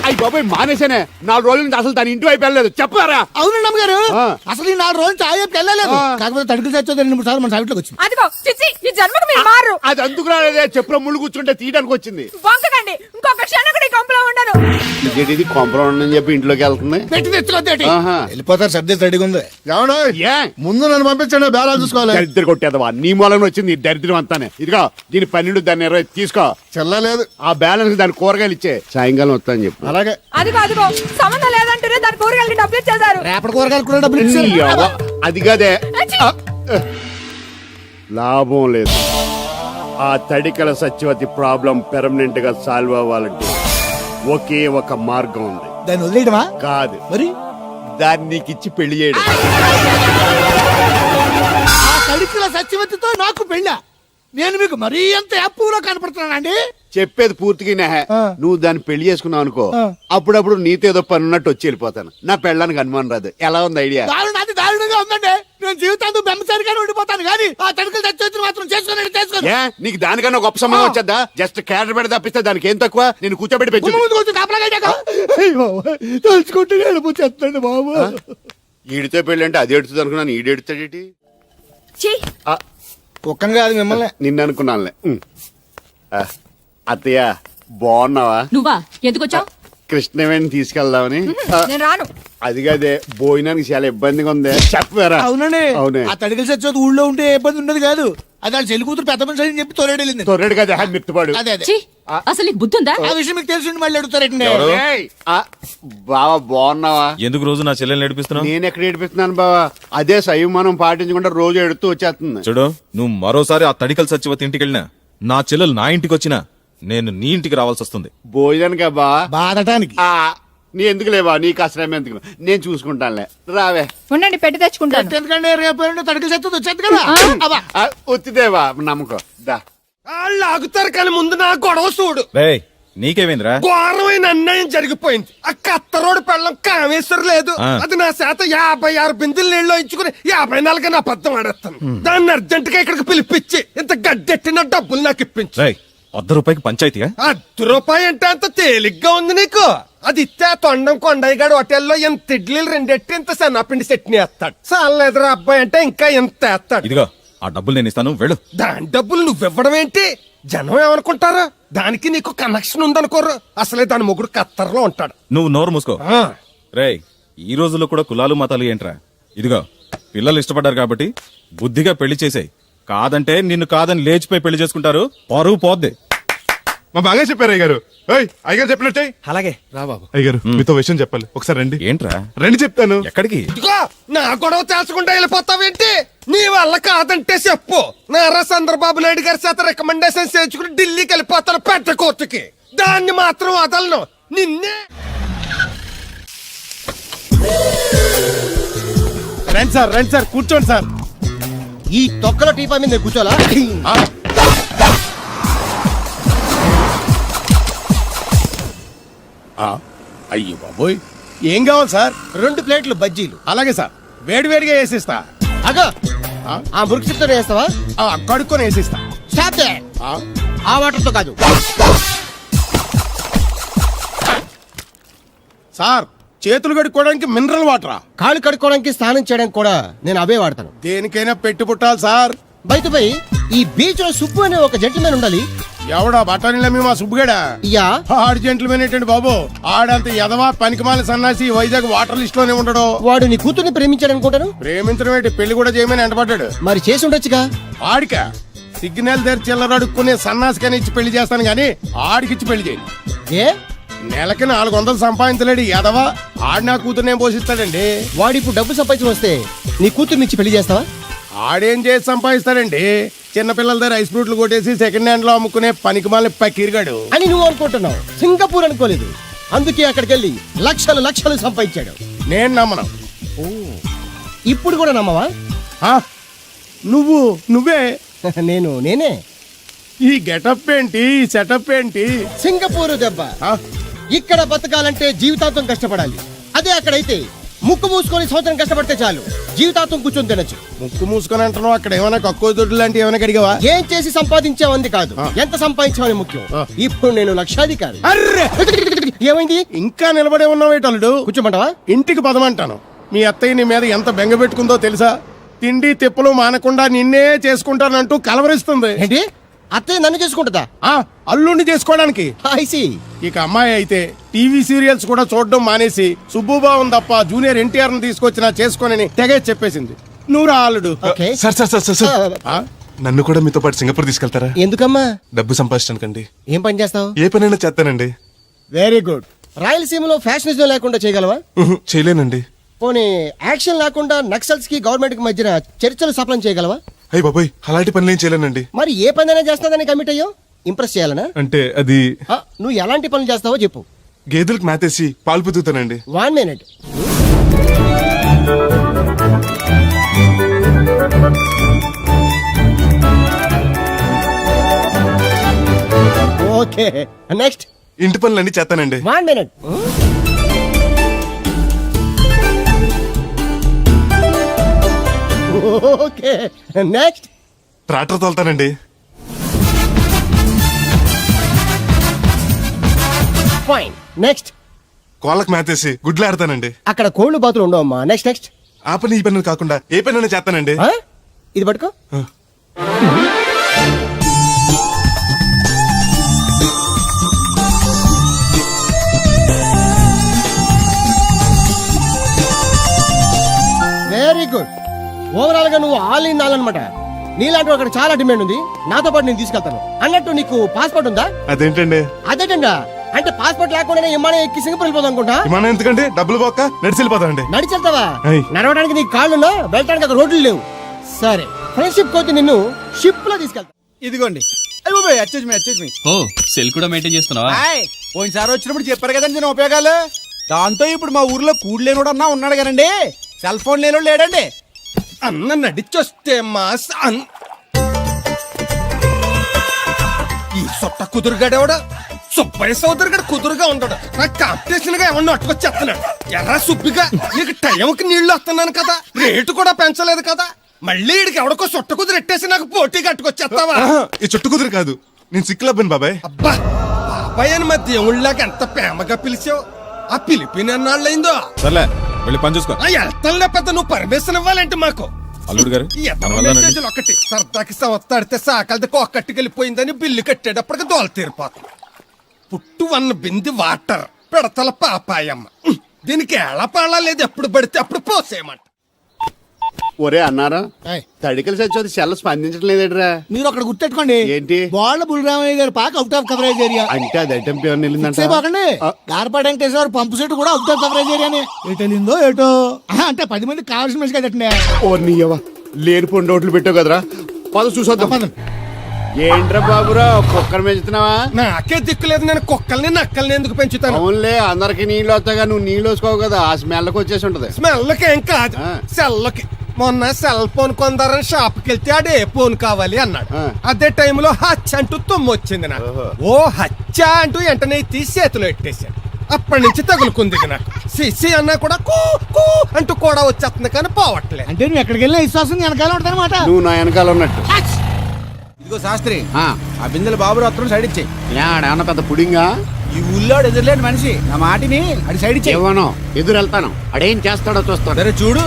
అయ్యి బాబాయ్ మానేసానే. 4 రోజుల నుంచి అసలు తన ఇంటి వైపు వెళ్ళలేదు. చెప్పారా? అవునండి అమ్మగారు, ఆ. అసలు ఈ 4 రోజులు చాయకి వెళ్ళలేదు. కాకపోతే తడికిల సత్యవతి 2-3 సార్లు మన సైట్లోకి వచ్చింది. అదిగో చిచ్చి ఈ జన్మకు మీరు మారు. అది అందుకు రాలేదే, చెప్పులో ముళ్ళు కూర్చుంటే తీయడానికి వచ్చింది. బొంకకండి. ఇంకొక క్షణం కూడా ఈ కొంపలో ఉండను. ఇది కొంపరం ఉండని చెప్పి ఇంట్లోకి వెళ్తుంది. పెట్టి తెచ్చుకోద్దేటి. ఆహా. వెళ్ళిపోతారు, సర్ది రెడీగా ఉంది. ఏమన్నా ఏ ముందు నన్ను పంపించండి, బేరాలు చూసుకోవాలి. దరిద్ర కొట్టేదవా నీ మూలంగా వచ్చింది ఈ దరిద్రం అంతానే. ఇదిగో దీని 12 దాన్ని 20 తీసుకో. చెల్లలేదు. ఆ బ్యాలెన్స్ దాని కూరగాయలు ఇచ్చే సాయంకాలం వస్తా అని చెప్పు. అలాగే. అదిగో సంబంధం లేదంటూనే దాని కూరగాయలకి డబ్బులు ఇచ్చేశారు. రేపటి కూరగాయలు కూడా డబ్బులు నీ ఇచ్చారు. అవ్వ, అది కదే లాభం లేదు. ఆ తడికల సత్యవతి ప్రాబ్లం పెర్మనెంట్ గా సాల్వ్ అవ్వాలంటే ఒకే ఒక మార్గం ఉంది. దాన్ని వదిలేయడమా? కాదు, మరి దాన్ని నీకు ఇచ్చి పెళ్లి చేయడం. ఆ తడికిల సత్యవతితో నాకు పెళ్ళా? నేను మీకు మరీ ఎంత యాప్లో కనపడుతున్నానండి? చెప్పేది పూర్తిగా నెహ. ఆ. నువ్వు దాన్ని పెళ్లి చేసుకున్నావు అనుకో, ఆ. అప్పుడప్పుడు నీతో ఏదో పని ఉన్నట్టు వచ్చి వెళ్ళిపోతాను. నా పెళ్ళడానికి అనుమానం రాదు. ఎలా ఉంది ఐడియా? దారుణాది దారుణంగా ఉందండి. నేను జీవితాంతం బెమ్మసారిగానే ఉండిపోతాను కానీ ఆ తడికలు సత్యవతిని మాత్రం చేసుకోండి. ఏ నీకు దానికన్నా గొప్ప సమయం వచ్చేద్దా? జస్ట్ క్యారెట్ పెడితే తప్పిస్తే దానికి ఏం తక్కువ? నేను కూర్చోబెట్టి పెంచు. తలుచుకుంటే వెళ్ళిపోతుంది బాబు. ఈడితో పెళ్ళి అంటే అది ఎడుతుంది అనుకున్నాను. ఈడు ఎడుతాడేటి? ఒక్కని కాదు మిమ్మల్ని. నిన్ను అనుకున్నానులే. అత్తయ్య బాగున్నావా? నువ్వా ఎందుకొచ్చావు? కృష్ణవేణి తీసుకెళ్దామని. నేను రాను. అది కాదే, భోజనానికి చాలా ఇబ్బందిగా ఉంది. చెప్పారా? అవునండి. అవునే. ఆ తడికలు సత్యవతి ఊళ్ళో ఉంటే ఏ ఇబ్బంది ఉండదు కాదు. అది వాళ్ళ చెల్లి కూతురు పెద్ద మనిషి అని చెప్పి తోలేడెళ్ళింది. తొర్రెడు కదా మిత్తుపాడు. అదే అదే. ఛీ, అసలు నీకు బుద్ధి ఉందా? ఆ విషయం మీకు తెలిసి మళ్ళీ అడుగుతారండి. ఏయ్, బావా బాగున్నావా? ఎందుకు రోజు నా చెల్లెల్ని నడిపిస్తున్నావు? నేను ఎక్కడ ఏడిపిస్తున్నాను బావా? అదే సంయమనం పాటించకుండా రోజు ఎడుతూ వచ్చేస్తుంది. చూడు, నువ్వు మరోసారి ఆ తడికల సత్యవతి ఇంటికి వెళ్ళినా, నా చెల్లెలు నా ఇంటికి వచ్చినా నేను నీ ఇంటికి రావాల్సి వస్తుంది. భోజనానికి బావా? బాధటానికి. నీ ఎందుకు లేవా? నీకు అసలు ఎందుకు? నేను చూసుకుంటానులే. రావే. ఉండండి పెట్టి తెచ్చుకుంటాను. ఎందుకంటే రేపు తడికలు సత్యవతి వచ్చేది కదా. అబ్బా. వచ్చిదేవా నమ్మకం. దా వాళ్ళు ఆగుతారు కానీ ముందు నా గొడవ చూడు. రేయ్, నీకేమైందిరా? ఘోరమైన అన్యాయం జరిగిపోయింది. ఆ కత్తరోడు పెళ్ళం కామేశ్వరం లేదు. ఆ. అది నా చేత 56 బిందులు నీళ్ళు ఇచ్చుకుని 54 నా అబద్ధం ఆడేస్తాను. దాన్ని అర్జెంట్ గా ఇక్కడికి పిలిపించి ఇంత గడ్డెట్టిన డబ్బులు నాకు ఇప్పించు. రేయ్, 100 రూపాయికి పంచాయతీయా? ₹1 అంటే అంత తేలిగ్గా ఉంది నీకు? అది ఇస్తే తొండం కొండయ్యగాడు హోటల్లో ఎంత ఇడ్లీలు 2 ఎట్టి ఇంత సన్నపిండి చట్నీ వేస్తాడు. చాలా ఎదురు అబ్బాయి అంటే ఇంకా ఎంత వేస్తాడు. ఇదిగో ఆ డబ్బులు నేను ఇస్తాను, వెళ్ళు. దాని డబ్బులు నువ్వివ్వడం ఏంటి? జనం ఏమనుకుంటారు? దానికి నీకు కనెక్షన్ ఉందనుకోరు. అసలే దాని మొగుడు కత్తర్లో ఉంటాడు. నువ్వు నోరు మూసుకో. ఆ. రేయ్, ఈ రోజుల్లో కూడా కులాలు మతాలు ఏంట్రా? ఇదిగో పిల్లలు ఇష్టపడ్డారు కాబట్టి బుద్ధిగా పెళ్లి చేసేయ్. కాదంటే నిన్ను కాదని లేచిపోయి పెళ్లి చేసుకుంటారు, పరువు పోద్ది. మా బాగా చెప్పారు అయ్యగారు. అయ్యగారు చెప్పినట్టే. అలాగే. రా బాబు. అయ్యగారు మీతో విషయం చెప్పాలి, ఒకసారి రండి. ఏంట్రా? రండి చెప్తాను. ఎక్కడికి? ఇదిగో నా గొడవ తెలుసుకుంటా వెళ్ళిపోతావేంటి? నీ వల్ల కాదంటే చెప్పు. నారా చంద్రబాబు నాయుడు గారి చేత రికమెండేషన్ చేయించుకుని ఢిల్లీకి వెళ్ళిపోతాను పెద్ద కోర్టుకి. దాన్ని మాత్రం వదలను. నిన్నే. రండి సార్ కూర్చోండి సార్. ఈ తొక్కలో టీపా మీద కూర్చోలా? అయ్యో బాబోయ్. ఏం కావాలి సార్? 2 ప్లేట్లు బజ్జీలు. అలాగే సార్, వేడివేడిగా వేసిస్తా. అగో ఆ మురికి చిత్తం వేస్తావా? కడుక్కొని వేసిస్తా. ఆ వాటర్ తో కాదు. సార్ చేతులు కడుక్కోవడానికి మినరల్ వాటరా? కాళ్ళు కడుక్కోవడానికి స్నానం చేయడానికి కూడా నేను అవే వాడతాను. దేనికైనా పెట్టి పుట్టాలి సార్. బయటపై ఈ బీచ్ లో సుబ్బు అనే ఒక జెంటిల్మెన్ ఉండాలి. ఎవడా బఠానీలమ్మి మా సుబ్బుగడా? యా, ఆడు జెంట్లమెన్ ఏంటండి బాబు? ఆడంత ఎదవా పనికిమాల సన్నాసి వైజాగ్ వాటర్ లిస్ట్ లోనే ఉండడు. వాడు నీ కూతుర్ని ప్రేమించాడు అనుకుంటాను. ప్రేమించడం ఏంటి, పెళ్లి కూడా చేయమని ఎంటపడ్డాడు. మరి చేసి ఉండొచ్చుగా. ఆడిక సిగ్నల్ దగ్గర చిల్లర అడుక్కునే సన్నాసికని ఇచ్చి పెళ్లి చేస్తాను గానీ ఆడికిచ్చి పెళ్లి చేయండి. ఏ, నెలకి 400 సంపాదించలేడు ఎదవా. ఆడి నా కూతుర్నేం పోషిస్తాడండి? వాడు ఇప్పుడు డబ్బు సంపాదించి వస్తే నీ కూతుర్ని ఇచ్చి పెళ్లి చేస్తావా? ఆడేం చేసి సంపాదిస్తాడండి? చిన్నపిల్లల దగ్గర ఐస్ ఫ్రూట్లు కొట్టేసి సెకండ్ హ్యాండ్ లో అమ్ముకునే పనికిమాల పకీర్గాడు అని నువ్వు అనుకుంటున్నావు. సింగపూర్ అనుకోలేదు. అందుకే అక్కడికి వెళ్ళి లక్షలు లక్షలు సంపాదించాడు. నేను నమ్మను. ఇప్పుడు కూడా నమ్మవా? ఆ? నువ్వే నేనే. ఈ గెటప్ ఏంటి, ఈ సెటప్ ఏంటి? సింగపూర్ దెబ్బ. ఆ? ఇక్కడ బతకాలంటే జీవితాంతం కష్టపడాలి. అదే అక్కడైతే ముక్కు మూసుకొని సంవత్సరం కష్టపడితే చాలు, జీవితాంతం కూర్చొని తినచ్చు. ముక్కు మూసుకొని అంటున్నావు, అక్కడ ఏమైనా కక్కువ దొడ్డు లాంటి ఏమైనా కడిగావా? ఏం చేసి సంపాదించావంది కాదు, ఎంత సంపాదించావని ముఖ్యం. ఇప్పుడు నేను లక్షాధికారి. అర్రే! ఏమైంది? ఇంకా నిలబడే ఉన్నావు ఏటల్లుడు? కూర్చోమంటావా? ఇంటికి పదమంటాను. మీ అత్తయ్య నీ మీద ఎంత బెంగ పెట్టుకుందో తెలుసా? తిండి తిప్పలు మానకుండా నిన్నే చేసుకుంటానంటూ కలవరిస్తుంది. ఏంటి, అత్తయ్య నన్ను చేసుకుంటుందా? అల్లుండి చేసుకోవడానికి. ఐసి. ఇక అమ్మాయి అయితే టీవీ సీరియల్స్ కూడా చూడడం మానేసి సుబ్బుబాబు తప్ప జూనియర్ ఎన్టీఆర్ ని తీసుకొచ్చినా చేసుకోనని తెగే చెప్పేసింది. నువ్వు రా అల్లుడు. ఓకే. సార్ నన్ను కూడా మీతో పాటు సింగపూర్ తీసుకెళ్తారా? ఎందుకమ్మా? డబ్బు సంపాదించడానికండి. ఏం పని చేస్తావు? ఏ పనైనా చేస్తానండి. Very good. రాయలసీమలో ఫ్యాషనిజం లేకుండా చేయగలవా? చేయలేనండి. పోనీ యాక్షన్ లేకుండా నక్సల్స్ కి గవర్నమెంట్ కి మధ్యన చర్చలు సఫలం చేయగలవా? అయ్యి బాబాయ్, అలాంటి పనులు ఏం చేయలేనండి. మరి ఏ పనైనా చేస్తాదని కమిట్ అయ్యో? ఇంప్రెస్ చేయాలనా? అంటే అది నువ్వు ఎలాంటి పనులు చేస్తావో చెప్పు. గేదెలకు మేతేసి పాలు పుతుతానండి. 1 minute. Okay, next. ఇంటి పనులన్నీ చేస్తానండి. 1 minute. Okay, next. ట్రాక్టర్ తోలుతానండి. Fine, next. కోళ్ళకు మేతేసి గుడ్లు ఆడతానండి. అక్కడ కోళ్ళు బాతులు ఉండవమ్మా. Next next. ఆ పని ఈ పని కాకుండా ఏ పనైనా చేస్తానండి. ఇది పట్టుకో. Very good. ఓవరాల్ గా నువ్వు ఆల్ ఇన్ ఆల్ అనమాట. నీలాంటి అక్కడ చాలా డిమాండ్ ఉంది. నాతో పాటు నేను తీసుకెళ్తాను. అన్నట్టు నీకు పాస్పోర్ట్ ఉందా? అదేంటండి? అదేటండా అంటే పాస్పోర్ట్ లేకుండానే విమానం ఎక్కి సింగపూర్ వెళ్ళిపోదాం అనుకుంటా. విమానం ఎందుకండి? డబ్బులు పోక నడిచి వెళ్ళిపోతానండి. నడిచి వెళ్తావా? అయ్. నడవడానికి నీకు కాళ్ళున్నా, వెళ్ళడానికి అక్కడ రోడ్లు లేవు. సరే, ఫ్రెండ్షిప్ కొద్ది నిన్ను షిప్ లో తీసుకెళ్తా. ఇదిగోండి. ఓ, సెల్ కూడా మెయింటైన్ చేస్తున్నావా? పోయినసారి వచ్చినప్పుడు చెప్పారు కదండి నేను ఉపయోగాలు. దాంతో ఇప్పుడు మా ఊర్లో కూడు లేనోడు అన్నా ఉన్నాడు కదండి. సెల్ ఫోన్ లేనోడు లేడండి. అన్న నడిచొస్తే ఈ సొట్ట కుదురుగాడేవాడు సుబ్బయ్య సోదరు గడు కుదురుగా ఉండడు. నాకు కాంపిటీషన్ గా ఏమన్నా అట్టుకొచ్చేస్తున్నాడు. ఎర్రా సుబ్బిగా, నీకు టైంకి నీళ్లు వస్తున్నాను కదా, రేటు కూడా పెంచలేదు కదా, మళ్ళీ ఇడికి ఎవడికో సొట్ట కుదురు ఎట్టేసి నాకు పోటీ కట్టుకొచ్చేస్తావా? ఈ చుట్టు కుదురు కాదు, నేను సిక్కులబ్బాను బాబాయ్. అబ్బా, బాబాయ్ అని మా దేవుళ్ళకి ఎంత ప్రేమగా పిలిచావు. ఆ పిలిపిన ఎన్నాళ్ళైందో. సర్లే, వెళ్ళి పని చూసుకో. వెళ్తానులే పెద్ద, నువ్వు పర్మిషన్ ఇవ్వాలంటే మాకు. అల్లుడు గారు మెసేజ్లు ఒకటి సరదాకి సంవత్సరాడితే సాకలది కొక్కట్టుకెళ్ళిపోయిందని బిల్లు కట్టేటప్పటికి దోల తీరిపోతుంది. పుట్టు 1 బింది వాటర్ పెడతల పాపాయమ్మ. దీనికి ఎలా పాడా లేదు, ఎప్పుడు పడితే అప్పుడు పోసేయమంట. ఒరే అన్నారా, తడికలు చచ్చి సెల్ స్పందించడం లేదేట్రా? మీరు అక్కడ గుర్తెట్టుకోండి. ఏంటి? బాళ్ళ బుల్రామయ్య గారి పాక అవుట్ ఆఫ్ కవరేజ్ ఏరియా. అంటే అది ఐటమ్ పేరు వెళ్ళిందంటే గార్పాడు వెంకటేశ్వర పంపు సెట్ కూడా అవుట్ ఆఫ్ కవరేజ్ ఏరియానే. ఎటు వెళ్ళిందో ఏటో. అంటే 10 మంది కావాల్సిన మనిషి కదండి. ఓ నీయవ్వ, లేని పొండి ఓట్లు పెట్టావు కదరా. పద చూసొద్దాం. ఏంట్రా బాబురా, కుక్కర్ పెంచుతున్నావా? నాకే దిక్కులేదు, నేను కుక్కల్ని నక్కల్ని ఎందుకు పెంచుతాను? అవునులే, అందరికి నీళ్ళు వస్తాగా, నువ్వు నీళ్ళు వేసుకోవు కదా, ఆ స్మెల్కి వచ్చేసి ఉంటది. స్మెల్కి ఏం కాదు, సెల్లకి. మొన్న సెల్ ఫోన్ కొందరని షాప్కి వెళ్తే అడే ఫోన్ కావాలి అన్నాడు. అదే టైంలో హచ్చ అంటూ తుమ్ము వచ్చింది నాకు. ఓ హచ్చ అంటూ వెంటనే తీసి చేతిలో ఎట్టేశాను. అప్పటి నుంచి తగులుకుంది నాకు. సిసి అన్నా కూడా కూ కూ అంటూ కూడా వచ్చేస్తుంది కానీ పోవట్లేదు. అంటే నువ్వు ఎక్కడికి వెళ్ళినా విశ్వాసం వెనకాల ఉంటానమాట. నువ్వు నా వెనకాల ఉన్నట్టు. ఇదిగో శాస్త్రి ఆ, ఆ బిందెల బాబు రత్నం సైడ్ ఇచ్చేయి ఏమన్నా పెద్ద పుడింగా ఈ ఊళ్ళో ఎదురులేని మనిషి నా మాటిని అది సైడ్ ఇచ్చేయి ఇవ్వను ఎదురు వెళ్తాను అడేం చేస్తాడో చూస్తాడు. సరే చూడు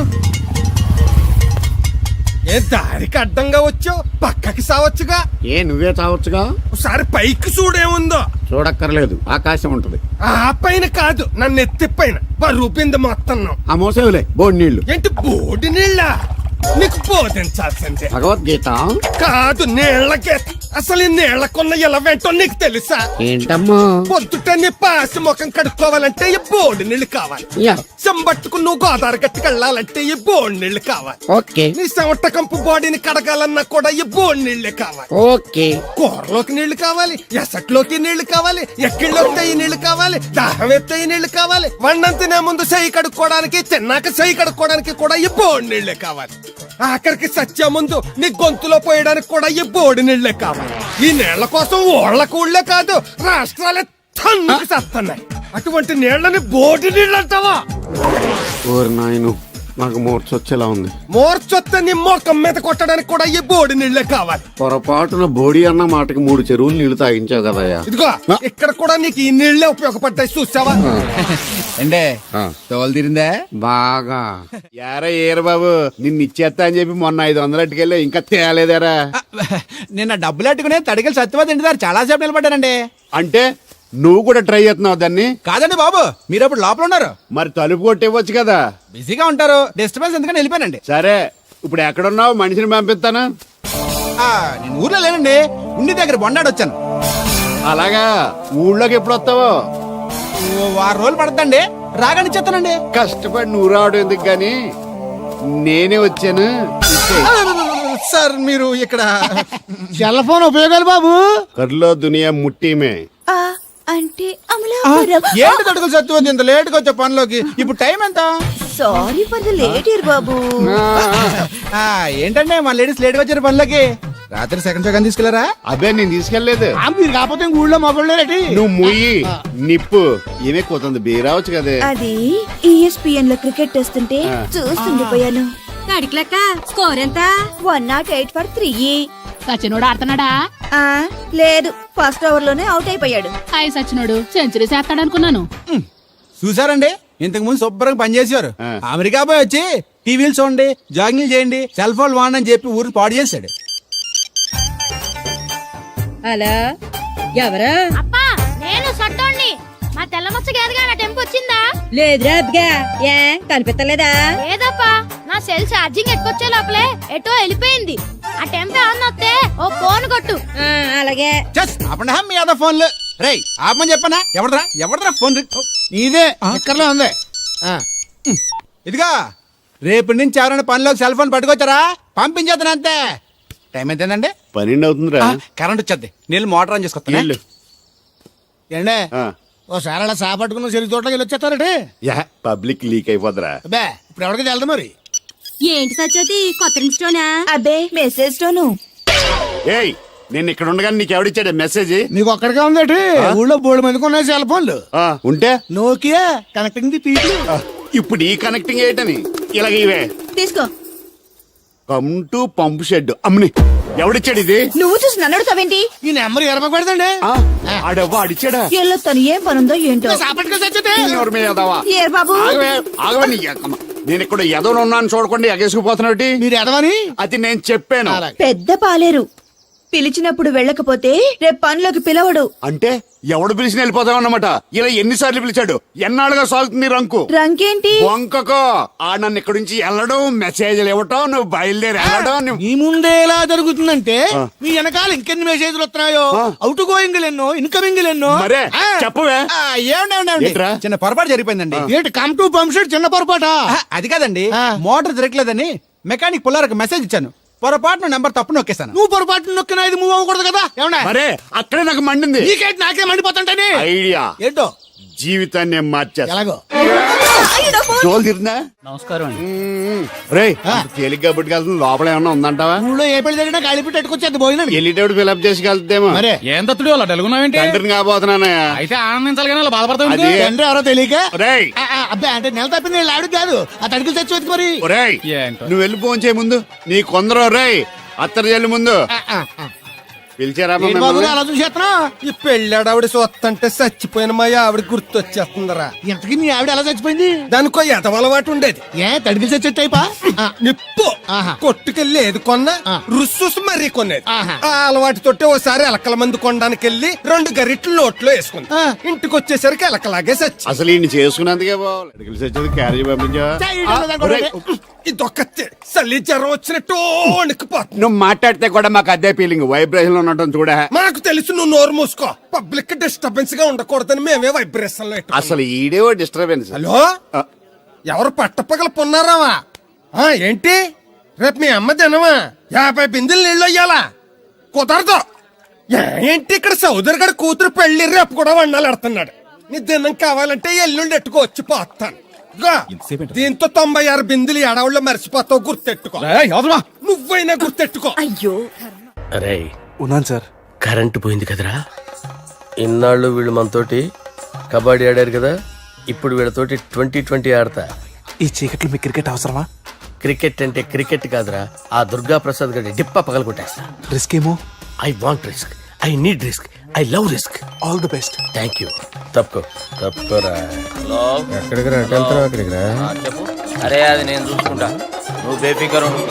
ఏ దారికి అడ్డంగా వచ్చావు పక్కకి సావచ్చుగా. ఏ నువ్వే చావచ్చుగా. ఒకసారి పైకి చూడేముందో. చూడక్కర్లేదు ఆకాశం ఉంటది. ఆ పైన కాదు నన్ను ఎత్తి పైన రూపింది మొత్తం. ఆ మోసేవులే బోడి నీళ్లు. ఏంటి బోడి నీళ్ళ? నీకు బోధించాల్సిందే. భగవద్గీత కాదు నీళ్ళకే. అసలు ఈ నీళ్ళకున్న ఇలా వెంటో నీకు తెలుసా? ఏంటమ్మా? పొద్దుట నీ పాసి ముఖం కడుక్కోవాలంటే ఈ బోడి నీళ్ళు కావాలి. యా. చెంబట్టుకు నువ్వు గోదావరి గట్టుకు వెళ్ళాలంటే ఈ బోడి నీళ్ళు కావాలి. ఓకే నీ చెమట కంపు బాడీని కడగాలన్నా కూడా ఈ బోడి నీళ్ళే కావాలి. ఓకే. కూరలోకి నీళ్లు కావాలి, ఎసట్లోకి నీళ్లు కావాలి, ఎక్కిళ్ళొస్తే ఈ నీళ్లు కావాలి, దాహం ఎత్తే ఈ నీళ్లు కావాలి, వండం తినే ముందు చెయ్యి కడుక్కోవడానికి, తిన్నాక చెయ్యి కడుక్కోవడానికి కూడా ఈ బోడి నీళ్లే కావాలి. ఆఖరికి సత్య ముందు నీ గొంతులో పోయడానికి కూడా ఈ బోడి నీళ్లే కావాలి. ఈ నీళ్ల కోసం ఓళ్లకు ఊళ్ళే కాదు రాష్ట్రాలే తన్నుకు చేస్తున్నాయి. అటువంటి నీళ్లని బోడి నీళ్ళు అంటావా? ఓరి నాయను నాకు మూర్చొచ్చేలా ఉంది. మోర్చొత్తే నీ మొఖం మీద కొట్టడానికి కూడా ఈ బోడి నీళ్లే కావాలి. పొరపాటున బోడి అన్న మాటకి 3 చెరువులు నీళ్లు తాగించావు కదయ్యా. ఇదిగో ఇక్కడ కూడా నీకు ఈ నీళ్లే ఉపయోగపడ్డాయి చూసావా? అంటే ఆ. తోలు తీరిందా బాగా యారా ఏరు బాబు నిన్ను ఇచ్చేస్తా అని చెప్పి మొన్న 500 అట్టుకెళ్ళి ఇంకా తేలేదారా? నిన్న డబ్బులు అట్టుకునే తడికలు సత్యవతి ఇంటి దగ్గర చాలా సేపు నిలబడ్డానండి. అంటే నువ్వు కూడా ట్రై చేస్తున్నావు దాన్ని? కాదండి బాబు మీరు అప్పుడు లోపల ఉన్నారు, మరి తలుపు కొట్టివ్వచ్చు కదా. బిజీగా ఉంటారు, డిస్టర్బెన్స్ ఎందుకని వెళ్ళిపోయానండి. సరే ఇప్పుడు ఎక్కడున్నావు? మనిషిని పంపిస్తాను. నేను ఊర్లో లేనండి, ఉండి దగ్గర బొండాడు వచ్చాను. అలాగా ఊళ్ళోకి ఎప్పుడు వస్తావో? 6 రోజులు పడద్దండి, రాగానే చెప్తానండి. కష్టపడి నువ్వు రావడం ఎందుకు గాని నేనే వచ్చాను. సార్ మీరు ఇక్కడ సెల్ ఫోన్ ఉపయోగాలు బాబు. కర్లో దునియా ముట్టిమే. అంటే ఏంటి తడుకులు సత్యవతి ఇంత లేట్ గా వచ్చే పనిలోకి? ఇప్పుడు టైం ఎంత? Sorry for the late year బాబు. ఏంటంటే మా లేడీస్ లేట్ గా వచ్చారు పనిలోకి. రాత్రి సెకండ్ షో తీసుకెళ్లారా? అబ్బే నేను తీసుకెళ్లేదు. మీరు కాకపోతే ఇంక ఊళ్ళో మొబైల్ నువ్వు ముయ్యి నిప్పు ఏమే కోతుంది బీరావచ్చు కదే. అది ESPN లో క్రికెట్ టెస్తుంటే చూస్తుండిపోయాను. అడిగిలక్క స్కోర్ ఎంత? 108 for 3. సచినోడు ఆడుతున్నాడా? లేదు ఫస్ట్ ఓవర్ లోనే అవుట్ అయిపోయాడు. హాయ్ సచినోడు సెంచరీ చేస్తాడనుకున్నాను. చూసారండి ఇంతకు ముందు శుభ్రంగా పనిచేసేవారు. అమెరికా పోయి వచ్చి టీవీలు చూడండి, జాగింగ్ చేయండి, సెల్ ఫోన్ వాడండి అని చెప్పి ఊరు పాడు చేశాడు. అలా ఎవరా? అప్పా నేను సట్టోణ్ణి. మా తెల్ల మచ్చ గేదగా నా టెంపు వచ్చిందా? లేదురా అబ్బగా. ఏ కనిపెట్టలేదా? లేదప్పా నా సెల్ ఛార్జింగ్ ఎక్కొచ్చే లోపలే ఎటో వెళ్ళిపోయింది. ఆ టెంపు ఏమన్నా వస్తే ఓ ఫోన్ కొట్టు. అలాగే. ఆపండి మీ అదో ఫోన్లు. రేయ్ ఆపమని చెప్పనా? ఎవడరా ఫోన్? ఇదే ఎక్కర్లో ఉంది. ఇదిగా రేపటి నుంచి ఎవరైనా పనిలోకి సెల్ ఫోన్ పట్టుకొచ్చారా పంపించేస్తాను అంతే. టైం ఎంతేందండి? 12 అవుతుందిరా. కరెంట్ వచ్చేది, నీళ్ళు మోటార్ ఆన్ చేసుకొస్తాను. వెళ్ళు. ఏండే ఆ. ఓసారి అలా సాపట్టుకున్న చెరుకు తోటలోకి వెళ్ళి వచ్చేస్తారటే. యా పబ్లిక్ లీక్ అయిపోద్రా. అబ్బే ఇప్పుడు ఎవరికి వెళ్దాం మరి. ఏంటి సత్యవతి కొత్త స్టోనా? అబ్బే మెసేజ్ స్టోను. ఏయ్ నేను ఇక్కడ ఉండగానే నీకు ఎవడిచ్చాడు మెసేజ్? నీకు ఒక్కడిగా ఉందేటి? ఊళ్ళో 3 మందికి ఉన్నాయి సెల్ ఫోన్లు. ఉంటే నోకియా కనెక్టింగ్ ది పీపుల్. ఇప్పుడు ఈ కనెక్టింగ్ ఏంటని ఇలాగ ఇవే. తీసుకో. Come to pump shed. అమ్మని ఎవడిచ్చాడు ఇది? నువ్వు చూసి నన్ను అడుగుతావేంటి? ఈ నెంబర్ ఎరప పెడదండి. ఆడవ్వ అడిచాడా? ఎల్లో తను ఏం పనుందో ఏంటో. సాపట్టుకు చచ్చితే ఎవరి మీద ఎదవా? ఏ బాబు ఆగవే నీ ఎక్కమ్మ. నేను ఇక్కడ ఎదవను ఉన్నాను చూడకుండా ఎగేసుకుపోతున్నాడు. మీరు ఎదవని అది నేను చెప్పాను. పెద్ద పాలేరు. పిలిచినప్పుడు వెళ్ళకపోతే రేపు పనిలోకి పిలవడు. అంటే ఎవడు పిలిచిన వెళ్ళిపోతావు అన్నమాట. ఇలా ఎన్నిసార్లు పిలిచాడు? ఎన్నాళ్ళుగా సాగుతుంది రంకు. రంకేంటి? వంకకో ఆ నన్ను ఇక్కడ నుంచి వెళ్ళడం, మెసేజ్లు ఇవ్వటం, నువ్వు బయలుదేరి వెళ్ళడం. మీ ముందే ఎలా జరుగుతుందంటే మీ వెనకాల ఇంకెన్ని మెసేజ్లు వస్తున్నాయో. అవుట్ గోయింగ్ ఎన్నో, ఇన్కమింగ్ ఎన్నో. మరే చెప్పవే. ఏంట్రా? చిన్న పొరపాటు జరిగిపోయిందండి. ఏంటి కమ్ టు పంప్ షెడ్ చిన్న పొరపాట? అది కాదండి, మోటార్ తిరగలేదని మెకానిక్ పుల్లారకు మెసేజ్ ఇచ్చాను. పొరపాటున నెంబర్ తప్పు నొక్కేశాను. నువ్వు పొరపాటు నొక్కినా ఇది మూవ్ అవ్వకూడదు కదా. ఏమన్నా మరే అక్కడే నాకు మండింది. నీకేంటి నాకే మండిపోతుంటాని ఐడియా ఏంటో జీవితాన్ని మార్చేస్తా. ఎలాగో తోలు తిరుందా? నమస్కారం అండి. రే తేలిగ్గా పుట్టుకెళ్తుంది. లోపల ఏమన్నా ఉందంటావా? ఊళ్ళో ఏ పెళ్లి జరిగినా కాలిపెట్టి ఎట్టుకొచ్చేది భోజనం. వెళ్ళేటప్పుడు ఫిలప్ చేసి వెళ్తేమో. మరే ఏం తత్తుడు అలా తెలుగున్నావేంటి? తండ్రిని కాబోతున్నానయ్యా. అయితే ఆనందించాలి కానీ అలా బాధపడతావు. అది తండ్రి ఎవరో తెలియక. రేయ్ అబ్బాయి అంటే నెల తప్పింది వీళ్ళు ఆవిడ కాదు. ఆ తడికలు తెచ్చి వెతుకు మరి. రేయ్ ఏంటో. నువ్వు వెళ్ళి ఫోన్ చేయ ముందు నీ కొందరు. రేయ్ అత్తరు చెల్లి ముందు. పిలిచారమ్మా ఏంటి బాబు మిమ్మల్ని? అలా చూసేస్తున్నా? ఈ పెళ్ళాడావిడ చూస్తంటే చచ్చిపోయిన మా ఆవిడ గుర్తొచ్చేస్తుందరా. ఇంతకీ మీ ఆవిడ ఎలా చచ్చిపోయింది? దానికో ఎదవలవాటు ఉండేది. ఏ తడికి చచ్చే టైపా? నిప్పు ఆహా. కొట్టుకెళ్ళి ఏది కొన్నా రుస్సుస్ మరీ కొనేది. ఆహా. ఆ అలవాటుతోటే ఓసారి ఎలకల మందు కొనడానికి వెళ్ళి 2 గరిట్లు నోట్లో వేసుకుంది. ఆ. ఇంటికి వచ్చేసరికి ఎలకలాగే సచ్చి. అసలు ఈయన చేసుకున్నందుకే బావాలి అడిగిలి చచ్చేది క్యారేజ్ పంపించా ఇదొక చలి జ్వరం వచ్చినట్టు వణికిపోతుంది. నువ్వు మాట్లాడితే కూడా మాకు అదే ఫీలింగ్ వైబ్రేషన్ లో ఉండటం చూడ మాకు తెలుసు నువ్వు నోరు మూసుకో. పబ్లిక్ డిస్టర్బెన్స్ గా ఉండకూడదని మేమే వైబ్రేషన్ లో పెట్టుకున్నాం. అసలు ఈడేవో డిస్టర్బెన్స్. హలో ఎవరు పట్టపగల పొన్నారావా? ఏంటి రేపు మీ అమ్మ తినవా? 50 బిందెలు నీళ్ళు అయ్యాలా? కుదరదు. ఏంటి ఇక్కడ సోదరు గడ కూతురు పెళ్లి రేపు కూడా వండాలి ఎడుతున్నాడు. నీ దినం కావాలంటే ఎల్లుండి ఎట్టుకో వచ్చి పోతాను. దీంతో 96 బిందెలు ఎడవుల్లో మర్చిపోతావు. గుర్తెట్టుకో. నువ్వైనా గుర్తెట్టుకో. అయ్యో అరే ఉన్నాను సార్. కరెంటు పోయింది కదరా. ఇన్నాళ్ళు వీళ్ళు మనతోటి కబడ్డీ ఆడారు కదా, ఇప్పుడు వీళ్ళతోటి 2020 ఆడతా. ఈ చీకట్లో మీ క్రికెట్ అవసరమా? క్రికెట్ అంటే క్రికెట్ కాదురా, ఆ దుర్గా ప్రసాద్ గారి డిప్ప పగల కొట్టేస్తా. రిస్క్ ఏమో. I want risk, I need risk, I love risk. All the best. Thank you. తప్పుకోరా. ఎక్కడికి రా? అక్కడికి రా. అరే అది నేను చూసుకుంటా, నువ్వు బేఫికర్ ఉండు.